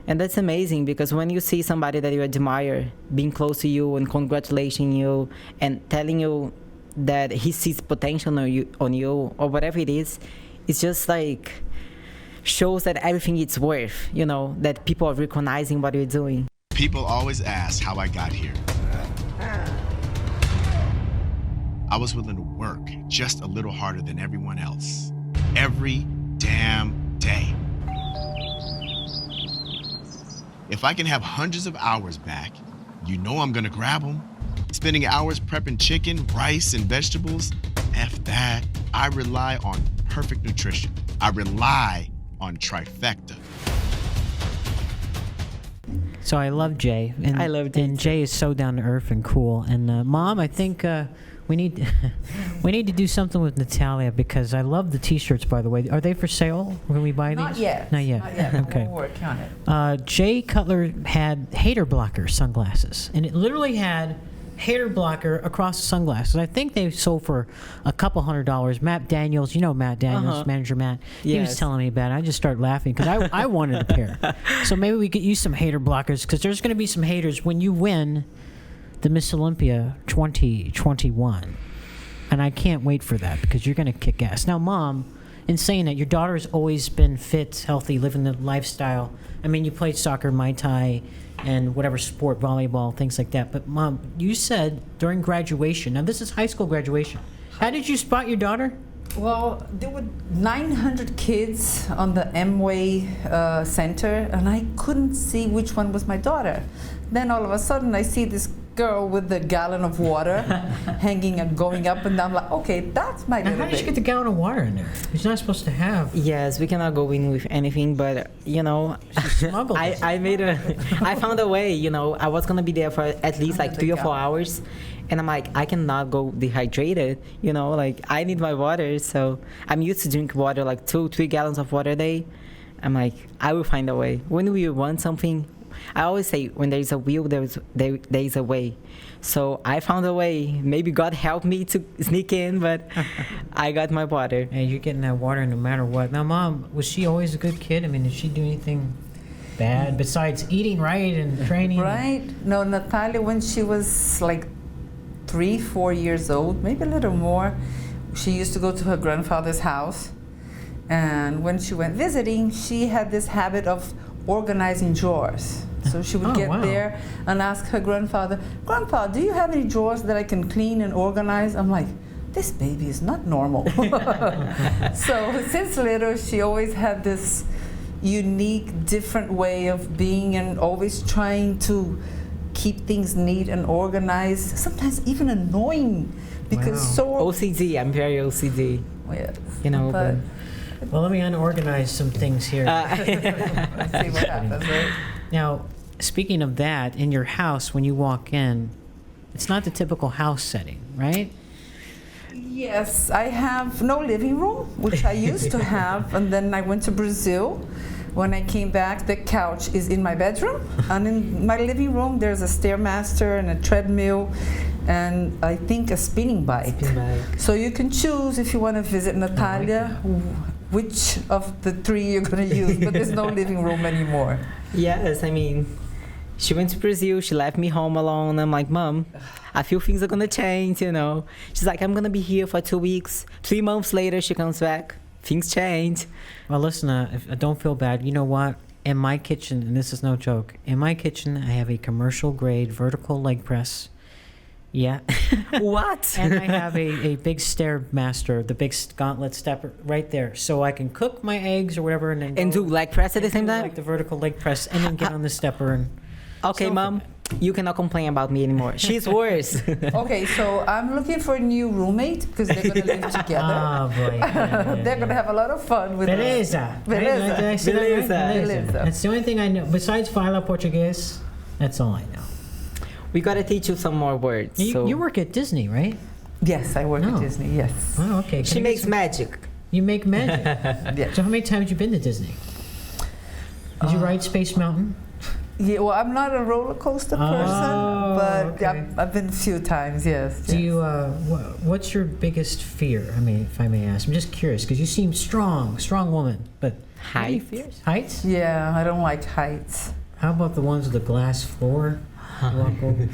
And that's amazing, because when you see somebody that you admire being close to you and congratulating you and telling you that he sees potential on you or whatever it is, it's just like shows that everything is worth, you know, that people are recognizing what you're doing. People always ask how I got here. I was willing to work just a little harder than everyone else. Every damn day. If I can have hundreds of hours back, you know I'm gonna grab them. Spending hours prepping chicken, rice, and vegetables, F that. I rely on perfect nutrition. I rely on trifecta. So I love Jay. And I love Jay. And Jay is so down to earth and cool. And Mom, I think we need to do something with Natalia, because I love the T-shirts. By the way, are they for sale? Can we buy Not these? yet. Not yet. Not yet. Okay. We're working on it. Jay Cutler had hater blocker sunglasses, and it literally had hater blocker across the sunglasses. I think they sold for a couple $100. Matt Daniels, you know Matt Daniels, manager Matt. He was telling me about it. I just started laughing because I wanted a pair. So maybe we could use some hater blockers, because there's going to be some haters when you win the Miss Olympia 2021. And I can't wait for that, because you're going to kick ass. Now, Mom, in saying that, your daughter has always been fit, healthy, living the lifestyle. I mean, you played soccer, Muay Thai, and whatever sport, volleyball, things like that. But Mom, you said during graduation, now this is high school graduation. How did you spot your daughter? Well, there were 900 kids on the Amway Center, and I couldn't see which one was my daughter. Then all of a sudden, I see this girl with the gallon of water hanging and going up and down. Like, okay, that's my little How did you get the gallon of water in there? You're not supposed to have. Yes, we cannot go in with anything, but you know, I found a way. You know, I was gonna be there for at least like 3 or 4 hours, and I'm like, I cannot go dehydrated. You know, like I need my water. So I'm used to drink water like 2-3 gallons of water a day. I'm like, I will find a way. When we want something, I always say, when there is a will, there is a way. So I found a way. Maybe God helped me to sneak in, but I got my water. Hey, you're getting that water no matter what. Now, Mom, was she always a good kid? I mean, did she do anything bad besides eating right and training? Right. No, Natalia, when she was like 3-4 years old, maybe a little more, she used to go to her grandfather's house. And when she went visiting, she had this habit of organizing drawers. So she would get there and ask her grandfather, Grandpa, do you have any drawers that I can clean and organize? I'm like, this baby is not normal. So since little, she always had this unique, different way of being, and always trying to keep things neat and organized, sometimes even annoying, because OCD, I'm very OCD. Yes. You know, but well, let me unorganize some things here. Let's see what happens, right? Now, speaking of that, in your house, when you walk in, it's not the typical house setting, right? Yes, I have no living room, which I used to have, and then I went to Brazil. When I came back, the couch is in my bedroom, and in my living room there's a Stairmaster and a treadmill, and I think a spinning bike. So you can choose if you want to visit Natalia, which of the three you're going to use, but there's no living room anymore. Yes, I mean, she went to Brazil, she left me home alone. I'm like, Mom, I feel things are gonna change, you know. She's like, I'm gonna be here for 2 weeks. 3 months later, she comes back. Things change. Well, listen, don't feel bad. You know what? In my kitchen, and this is no joke, in my kitchen, I have a commercial grade vertical leg press. Yeah. What? And I have a big Stairmaster, the big gauntlet stepper right there. So I can cook my eggs or whatever and then do leg press at the same time? Like the vertical leg press and then get on the stepper and... Okay, Mom, you cannot complain about me anymore. She's worse. Okay, so I'm looking for a new roommate because they're going to live together. Oh, boy. They're going to have a lot of fun with Beleza. Beleza. Did I say that right? Beleza. That's the only thing I know. Besides Fala Portuguese, that's all I know. We got to teach you some more words. You work at Disney, right? Yes, I work at Disney, yes. Oh, okay. She makes magic. You make magic? Yeah. So how many times have you been to Disney? Did you ride Space Mountain? Yeah, well, I'm not a roller coaster person, but okay. I've been a few times, yes. Do you, what's your biggest fear? I mean, if I may ask. I'm just curious, because you seem strong woman, but... Heights? Heights? Yeah, I don't like heights. How about the ones with the glass floor?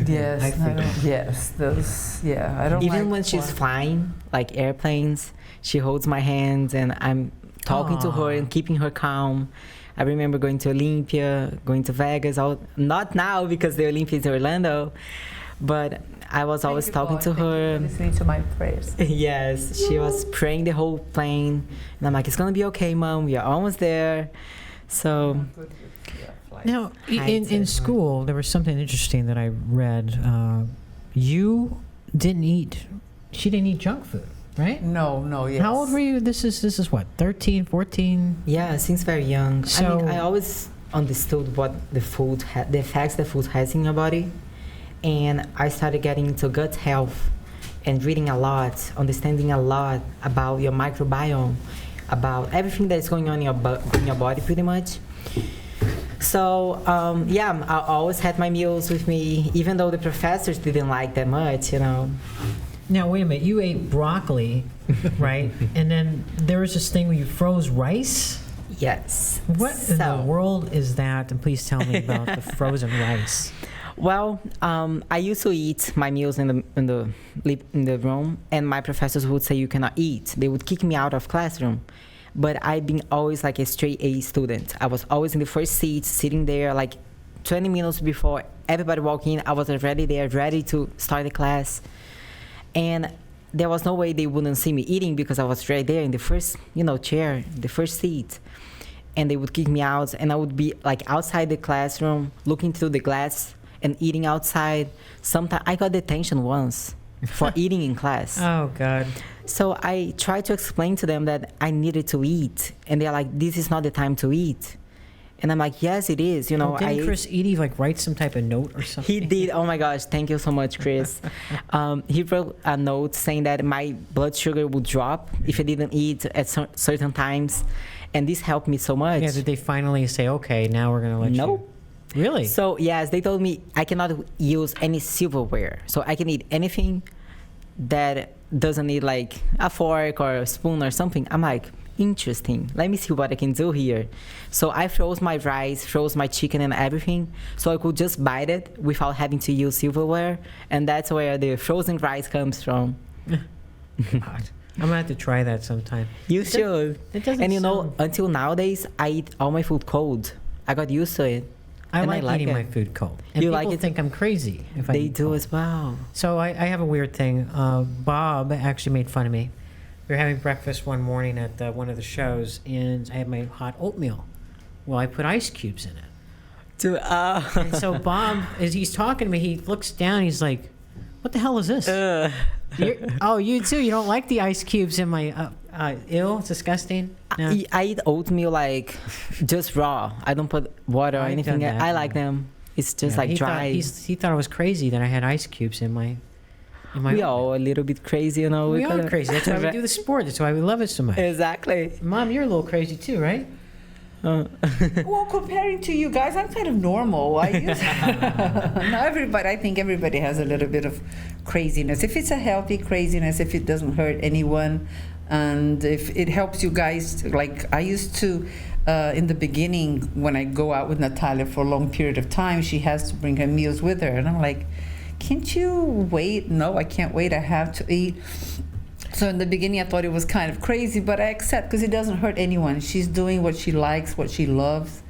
Yes, yes, those, yeah, I don't Even like when she's flying, like airplanes, she holds my hands and I'm talking to her and keeping her calm. I remember going to Olympia, going to Vegas, not now because the Olympia is in Orlando, but I was always talking to her. Listening to my prayers. Yes, she was praying the whole plane. And I'm like, it's going to be okay, Mom. We are almost there. So... Now, in school, there was something interesting that I read. You didn't eat, she didn't eat junk food, right? No, yes. How old were you? This is what, 13, 14? Yeah, since very young. So, I mean, I always understood what the effects the food has in your body. And I started getting into gut health and reading a lot, understanding a lot about your microbiome, about everything that's going on in your body pretty much. So, I always had my meals with me, even though the professors didn't like that much, you know. Now, wait a minute. You ate broccoli, right? And then there was this thing where you froze rice? Yes. What in the world is that? And please tell me about the frozen rice. Well, I used to eat my meals in the room, and my professors would say you cannot eat. They would kick me out of classroom. But I've been always like a straight A student. I was always in the first seat, sitting there like 20 minutes before everybody walked in. I was already there, ready to start the class. And there was no way they wouldn't see me eating because I was right there in the first, chair, the first seat. And they would kick me out, and I would be like outside the classroom, looking through the glass and eating outside. Sometimes I got detention once for eating in class. Oh, God. So I tried to explain to them that I needed to eat. And they're like, this is not the time to eat. And I'm like, yes, it is. Didn't Chris Sidi write some type of note or something? He did. Oh, my gosh. Thank you so much, Chris. He wrote a note saying that my blood sugar would drop if I didn't eat at certain times. And this helped me so much. Yeah, did they finally say, okay, now we're going to let you? Nope. Really? So, yes, they told me I cannot use any silverware. So I can eat anything that doesn't need like a fork or a spoon or something. I'm like, interesting. Let me see what I can do here. So I froze my rice, froze my chicken and everything, so I could just bite it without having to use silverware. And that's where the frozen rice comes from. God. I'm going to have to try that sometime. You should. And until nowadays, I eat all my food cold. I got used to it. I like eating my food cold. And you people like it? Think I'm crazy if I They eat do cold. as well. So I have a weird thing. Bob actually made fun of me. We were having breakfast one morning at one of the shows, and I had my hot oatmeal. Well, I put ice cubes in it. And so Bob, as he's talking to me, he looks down, he's like, what the hell is this? You too? You don't like the ice cubes in my... Ew, it's disgusting. No. I eat oatmeal like just raw. I don't put water or anything. I like them. It's just like dry. He thought I was crazy that I had ice cubes in my we all a little bit crazy, We are crazy. That's why we do the sport. That's why we love it so much. Exactly. Mom, you're a little crazy too, right? Well, comparing to you guys, I'm kind of normal. I think everybody has a little bit of craziness. If it's a healthy craziness, if it doesn't hurt anyone, and if it helps you guys, like I used to, in the beginning, when I go out with Natalia for a long period of time, she has to bring her meals with her. And I'm like, can't you wait? No, I can't wait. I have to eat. So in the beginning, I thought it was kind of crazy, but I accept because it doesn't hurt anyone. She's doing what she likes, what she loves,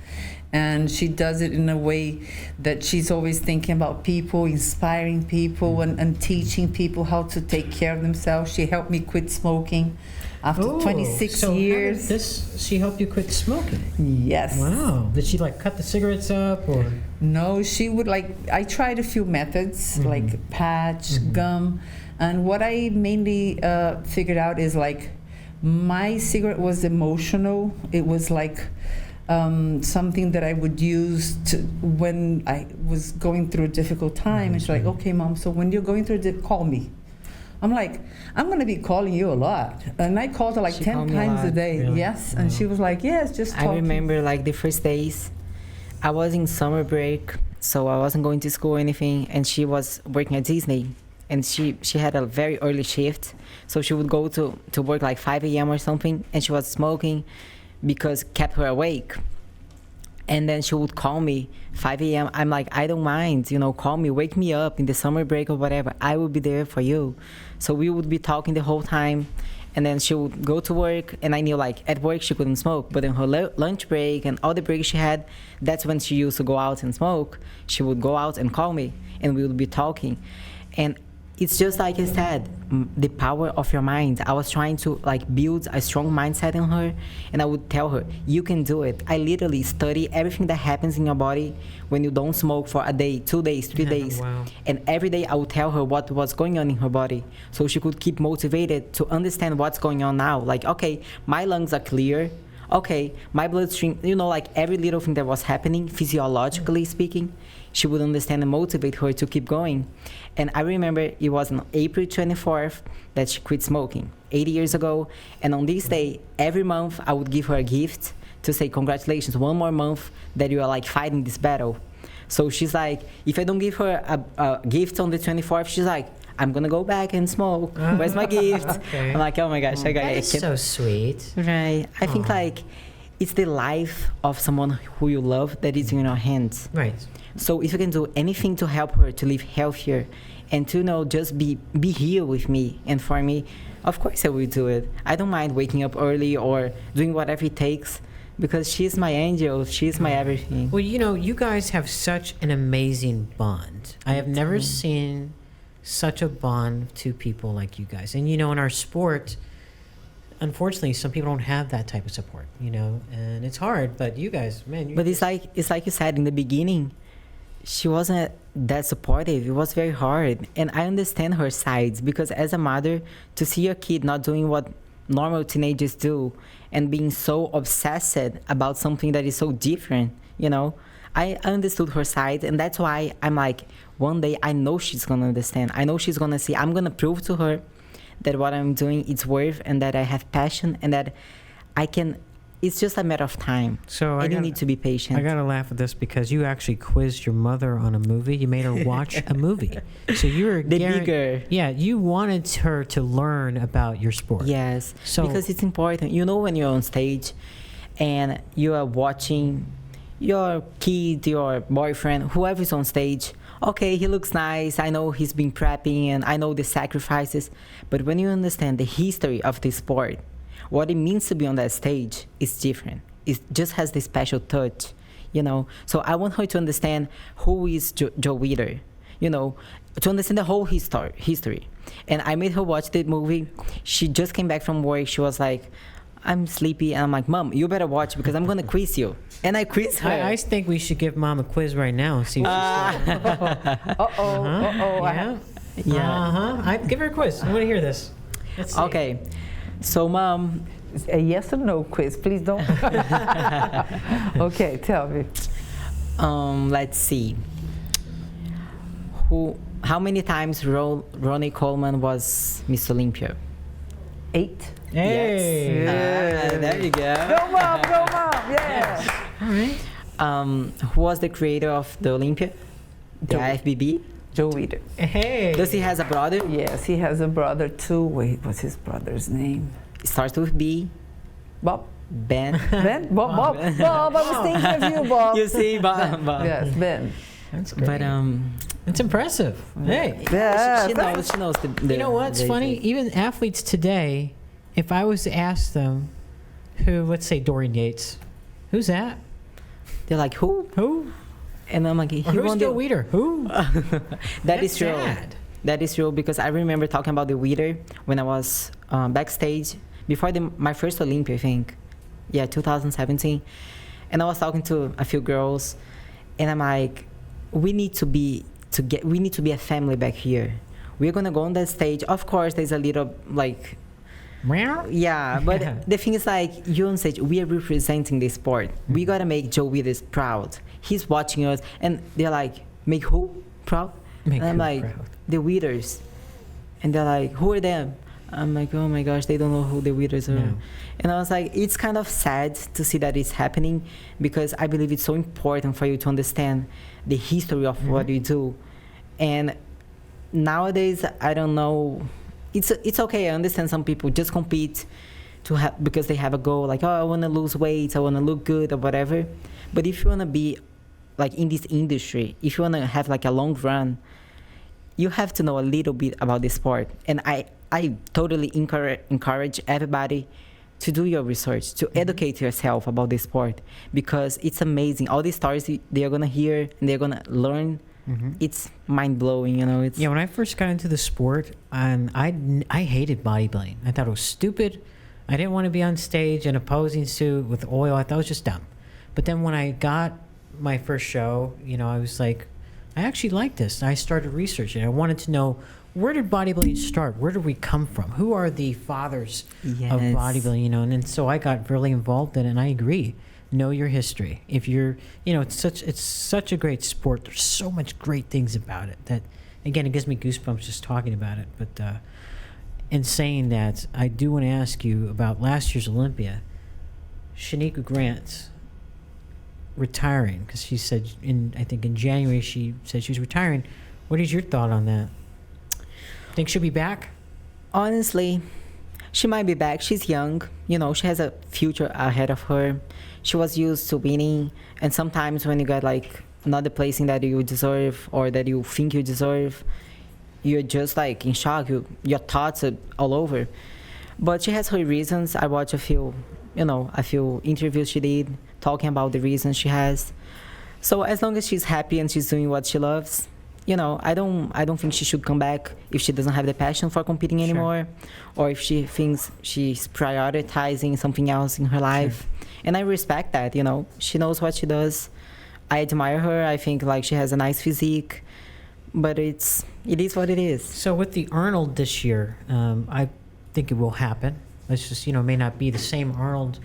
and she does it in a way that she's always thinking about people, inspiring people, and teaching people how to take care of themselves. She helped me quit smoking after 26 years. How did she helped you quit smoking? Yes. Wow. Did she like cut the cigarettes up or? No, she would I tried a few methods, like patch, gum. And what I mainly figured out is like my cigarette was emotional. It was like something that I would use when I was going through a difficult time. And she's like, okay, Mom, so when you're going through it, call me. I'm like, I'm going to be calling you a lot. And I called her like 10 times a day. Really? Yes. And she was like, yes, just talk. I remember like the first days, I was in summer break, so I wasn't going to school or anything. And she was working at Disney. And she had a very early shift, so she would go to work like 5 a.m. or something, and she was smoking because it kept her awake. And then she would call me 5 a.m. I'm like, I don't mind, call me, wake me up in the summer break or whatever. I will be there for you. So we would be talking the whole time, and then she would go to work, and I knew like at work she couldn't smoke, but in her lunch break and all the breaks she had, that's when she used to go out and smoke. She would go out and call me, and we would be talking. And it's just like I said, the power of your mind. I was trying to like build a strong mindset in her, and I would tell her, you can do it. I literally study everything that happens in your body when you don't smoke for a day, 2 days, 3 days. Wow. And every day I would tell her what was going on in her body, so she could keep motivated to understand what's going on now. Like, okay, my lungs are clear. Okay, my bloodstream, like every little thing that was happening, physiologically speaking, she would understand and motivate her to keep going. And I remember it was on April 24th that she quit smoking, 80 years ago. And on this day, every month, I would give her a gift to say, congratulations, one more month that you are like fighting this battle. So she's like, if I don't give her a gift on the 24th, she's like, I'm gonna go back and smoke. Where's my gift? Okay. I'm like, oh my gosh, That's so sweet. Right. I think like it's the life of someone who you love that is in your hands. Right. So if you can do anything to help her to live healthier and to just be here with me and for me, of course I will do it. I don't mind waking up early or doing whatever it takes, because she's my angel. She's my everything. Well, you guys have such an amazing bond. I have never seen such a bond of two people like you guys. And in our sport, unfortunately, some people don't have that type of support, and it's hard, but you guys, man. But it's like you said in the beginning, she wasn't that supportive. It was very hard. And I understand her sides, because as a mother, to see your kid not doing what normal teenagers do and being so obsessed about something that is so different, I understood her side. And that's why I'm like, one day I know she's going to understand. I know she's going to see. I'm going to prove to her that what I'm doing is worth, and that I have passion, and that I can. It's just a matter of time. So you need to be patient. I gotta laugh at this because you actually quizzed your mother on a movie. You made her watch a movie. So you were bigger. Yeah, you wanted her to learn about your sport. Yes. So because it's important. When you're on stage, and you are watching your kid, your boyfriend, whoever's on stage. Okay, he looks nice. I know he's been prepping, and I know the sacrifices. But when you understand the history of the sport, what it means to be on that stage is different. It just has this special touch, So I want her to understand who is Joe Weider, to understand the whole history. And I made her watch the movie. She just came back from work. She was like, I'm sleepy. And I'm like, Mom, you better watch because I'm going to quiz you. And I quiz her. I think we should give Mom a quiz right now and see if she's Yeah. Give her a quiz. I want to hear this. Let's see. Okay. So, Mom. A yes or no quiz. Please don't. Okay, tell me. Let's see. How many times Ronnie Coleman was Miss Olympia? 8. Hey. Yes. There you go. Go, Mom. Go, Mom. Yeah. All right. Who was the creator of the Olympia? The IFBB? Joe Weider. Hey. Does he has a brother? Yes, he has a brother too. Wait, what's his brother's name? Starts with B. Bob. Ben. Ben? Bob, I was thinking of you, Bob. You see, Bob. Yes, Ben. That's great. But It's impressive. Hey. Yeah. she knows the You know what's funny? Even athletes today, if I was to ask them who, let's say Dorian Yates, who's that? They're like, who? Who? And I'm like, he Or who's won Joe the... Weider? Who? That is true. Sad. That is true because I remember talking about the Weider when I was backstage before my first Olympia, I think. Yeah, 2017. And I was talking to a few girls, and I'm like, we need to be a family back here. We're gonna go on that stage. Of course, there's a little like, yeah, but the thing is like, you on stage, we are representing the sport. We gotta make Joe Weider proud. He's watching us, and they're like, make who proud? Make and I'm who like, proud? the Weeders. And they're like, who are them? I'm like, oh my gosh, they don't know who the Weeders are. No. And I was like, it's kind of sad to see that it's happening because I believe it's so important for you to understand the history of what you do. And nowadays, I don't know, it's okay. I understand some people just compete because they have a goal, like, oh, I want to lose weight, I want to look good or whatever. But if you want to be like in this industry, if you want to have like a long run, you have to know a little bit about the sport. And I totally encourage everybody to do your research, to educate yourself about the sport, because it's amazing. All these stories they're gonna hear and they're gonna learn. It's mind blowing, you know. It's when I first got into the sport, I hated bodybuilding. I thought it was stupid. I didn't want to be on stage in a posing suit with oil. I thought it was just dumb. But then when I got my first show, I was like, I actually like this. I started researching. I wanted to know, where did bodybuilding start? Where did we come from? Who are the fathers of bodybuilding? And then so I got really involved in it, and I agree. Know your history. If you're, it's such a great sport. There's so much great things about it that, again, it gives me goosebumps just talking about it. But in saying that, I do want to ask you about last year's Olympia. Shanika Grant retiring, because she said I think in January she said she was retiring. What is your thought on that? Think she'll be back? Honestly, she might be back. She's young. She has a future ahead of her. She was used to winning, and sometimes when you get like not the placing that you deserve or that you think you deserve, you're just like in shock. Your thoughts are all over. But she has her reasons. I watched a few interviews she did talking about the reasons she has. So as long as she's happy and she's doing what she loves, I don't think she should come back if she doesn't have the passion for competing anymore, or if she thinks she's prioritizing something else in her life. And I respect that. She knows what she does. I admire her. I think like she has a nice physique, but it is what it is. So with the Arnold this year, I think it will happen. Let's just may not be the same Arnold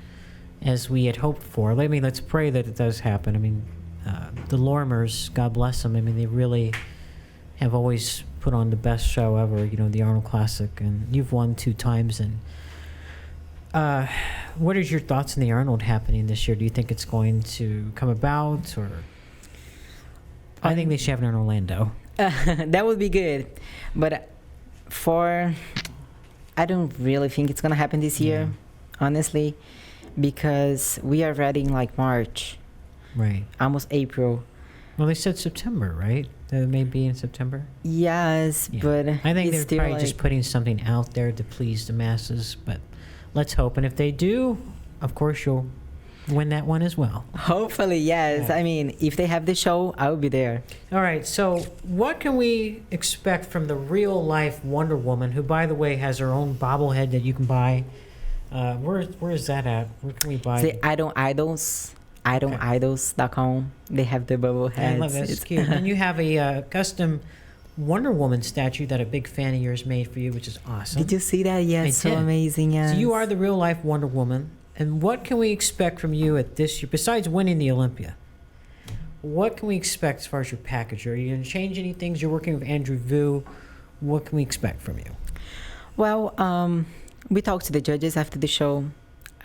as we had hoped for. Let's pray that it does happen. The Lormers, God bless them. They really have always put on the best show ever. The Arnold Classic, and you've won 2 times. And what is your thoughts on the Arnold happening this year? Do you think it's going to come about, or I think they should have it in Orlando? That would be good, but I don't really think it's gonna happen this year, honestly, because we are already in like March. Right. Almost April. Well, they said September, right? That it may be in September? Yes, but I think it's they're probably like just putting something out there to please the masses, but let's hope. And if they do, of course, you'll win that one as well. Hopefully, yes. Yeah. If they have the show, I will be there. All right, so what can we expect from the real-life Wonder Woman, who, by the way, has her own bobblehead that you can buy? Where is that at? Where can we buy it? idols.com. They have the bubble heads. I love that. It's cute. And you have a custom Wonder Woman statue that a big fan of yours made for you, which is awesome. Did you see that? Yeah, it's so amazing. Yes. So you are the real life Wonder Woman. And what can we expect from you at this year, besides winning the Olympia? What can we expect as far as your package? Are you going to change any things? You're working with Andrew Vu. What can we expect from you? Well, we talked to the judges after the show.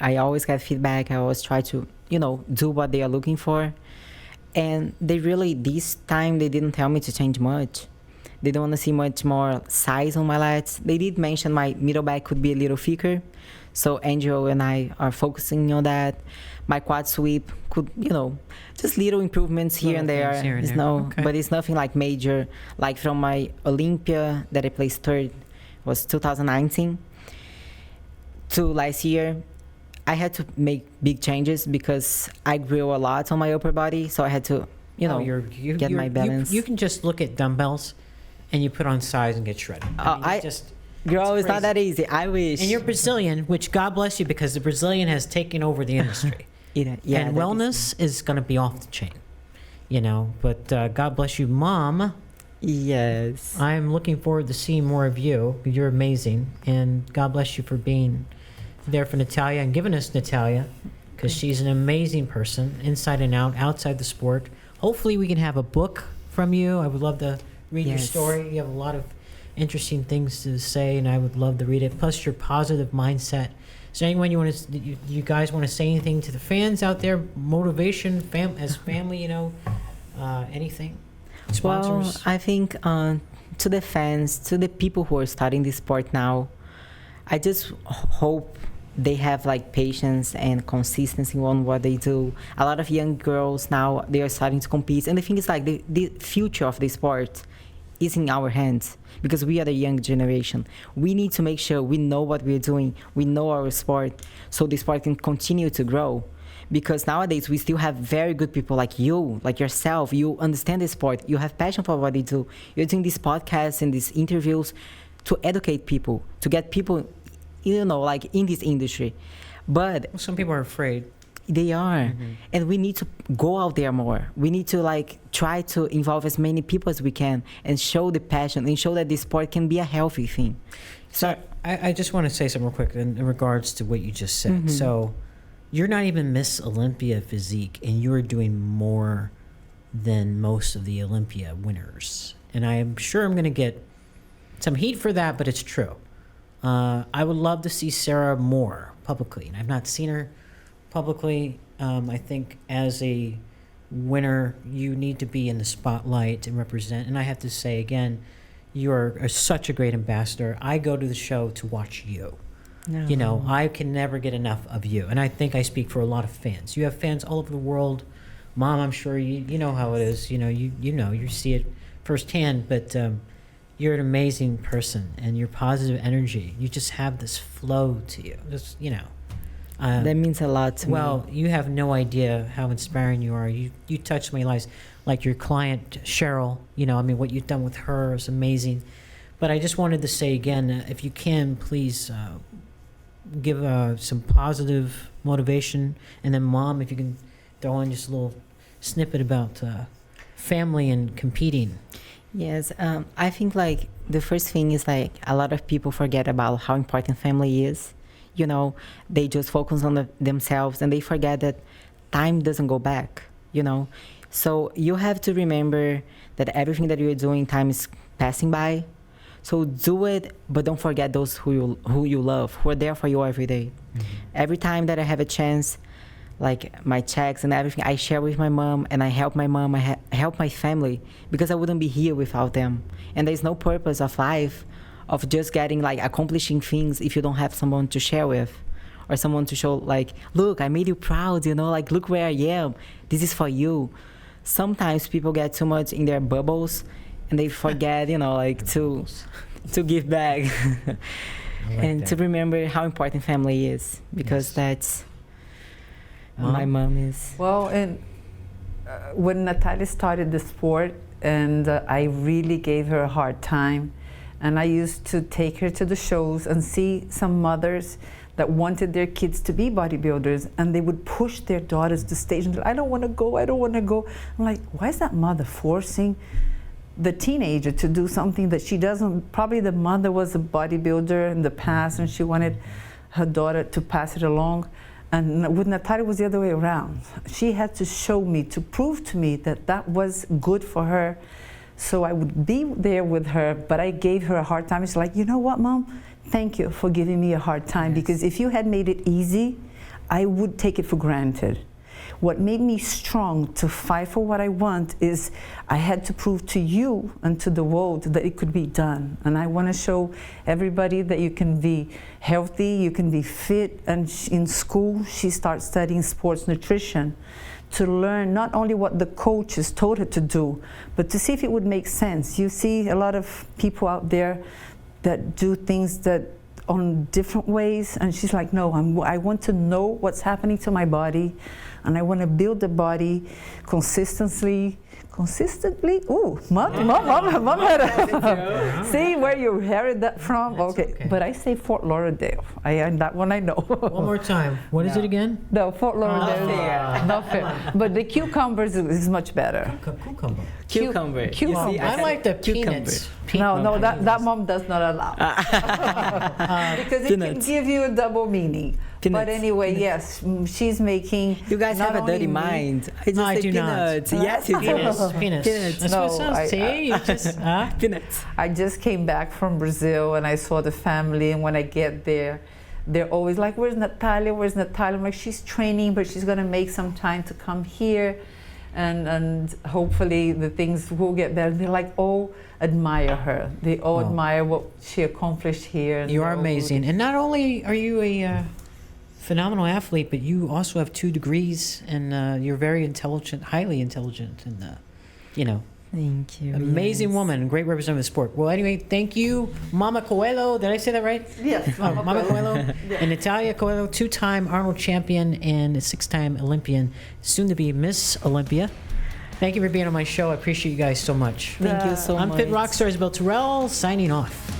I always get feedback. I always try to do what they are looking for. And they really, this time, they didn't tell me to change much. They don't want to see much more size on my lats. They did mention my middle back could be a little thicker. So Angel and I are focusing on that. My quad sweep could, just little improvements here and there. But it's nothing like major. Like from my Olympia that I placed third, was 2019, to last year, I had to make big changes because I grew a lot on my upper body. So I had to, get my balance. You can just look at dumbbells and you put on size and get shredded. Girl, it's not that easy. I wish. And you're Brazilian, which God bless you, because the Brazilian has taken over the industry. And wellness is going to be off the chain, But God bless you, Mom. Yes. I'm looking forward to seeing more of you. You're amazing. And God bless you for being there for Natalia and giving us Natalia, because she's an amazing person, inside and out, outside the sport. Hopefully we can have a book from you. I would love to read your story. You have a lot of interesting things to say, and I would love to read it. Plus your positive mindset. Is there anyone you guys want to say anything to the fans out there? Motivation, as family, anything? Sponsors? Well, I think to the fans, to the people who are starting this sport now, I just hope they have patience and consistency on what they do. A lot of young girls now, they are starting to compete. And the thing is the future of the sport is in our hands, because we are the young generation. We need to make sure we know what we're doing. We know our sport, so the sport can continue to grow. Because nowadays we still have very good people like you, like yourself. You understand the sport. You have passion for what you do. You're doing these podcasts and these interviews to educate people, to get people in this industry. But some people are afraid. They are. And we need to go out there more. We need to try to involve as many people as we can and show the passion and show that this sport can be a healthy thing. So I just want to say something real quick in regards to what you just said. So you're not even Miss Olympia Physique, and you're doing more than most of the Olympia winners. And I am sure I'm going to get some heat for that, but it's true. I would love to see Sarah more publicly, and I've not seen her publicly. I think as a winner, you need to be in the spotlight and represent. And I have to say again, you are such a great ambassador. I go to the show to watch you. No. I can never get enough of you, and I think I speak for a lot of fans. You have fans all over the world. Mom, I'm sure you know how it is. You see it firsthand. But you're an amazing person, and your positive energy. You just have this flow to you. That means a lot to me. Well, you have no idea how inspiring you are. You touch my lives. Like your client, Cheryl, what you've done with her is amazing. But I just wanted to say again, if you can, please give some positive motivation. And then Mom, if you can throw in just a little snippet about family and competing. Yes, I think the first thing is a lot of people forget about how important family is. They just focus on themselves, and they forget that time doesn't go back, So you have to remember that everything that you're doing, time is passing by. So do it, but don't forget those who you love, who are there for you every day. Every time that I have a chance, my checks and everything, I share with my mom, and I help my mom, I help my family, because I wouldn't be here without them. And there's no purpose of life of just getting accomplishing things if you don't have someone to share with, or someone to show look, I made you proud, look where I am. This is for you. Sometimes people get too much in their bubbles, and they forget, to give back and to remember how important family is, because that's my mom is. Well, and when Natalia started the sport, and I really gave her a hard time, and I used to take her to the shows and see some mothers that wanted their kids to be bodybuilders, and they would push their daughters to stage and I don't want to go. I'm like, why is that mother forcing the teenager to do something that she doesn't? Probably the mother was a bodybuilder in the past, and she wanted her daughter to pass it along. And with Natalia, it was the other way around. She had to show me, to prove to me that was good for her. So I would be there with her, but I gave her a hard time. She's like, you know what, Mom? Thank you for giving me a hard time, because if you had made it easy, I would take it for granted. what made me strong to fight for what I want is I had to prove to you and to the world that it could be done. And I want to show everybody that you can be healthy, you can be fit. And in school, she starts studying sports nutrition to learn not only what the coaches told her to do, but to see if it would make sense. You see a lot of people out there that do things that on different ways, and she's like, no, I want to know what's happening to my body, and I want to build the body consistently. Ooh, mom see where you heard that from? That's Okay, but I say Fort Lauderdale. That one I know. One more time. What is it again? No, Fort Lauderdale. Not fair. But the cucumbers is much better. Cucumber. Cucumber. You Cucumber. see, I like the peanuts. No, that mom does not allow. Because it can give you a double meaning. Peanuts. But anyway, yes, she's making. You guys not have a dirty only me- mind. I just No, I say do not. peanuts. Yes, you do. Penis. Peanuts. That's No, what it sounds. See, you just Peanuts. I just came back from Brazil and I saw the family, and when I get there, they're always like, where's Natalia? Where's Natalia? I'm like, she's training, but she's gonna make some time to come here, and hopefully the things will get better. They're like, oh, admire her. They all admire what she accomplished here. And you are they're all amazing. rooting. And not only are you a phenomenal athlete, but you also have 2 degrees, and you're very intelligent, highly intelligent, and Thank you. amazing woman, great representative of sport. Well, anyway, thank you, Mama Coelho. Did I say that right? Yes, Oh, Mama Coelho and Natalia Coelho, 2-time Arnold champion and a 6-time Olympian, soon to be Miss Olympia. Thank you for being on my show. I appreciate you guys so much. Thank you so much. I'm Fit Rockstar Isabelle Turell, signing off.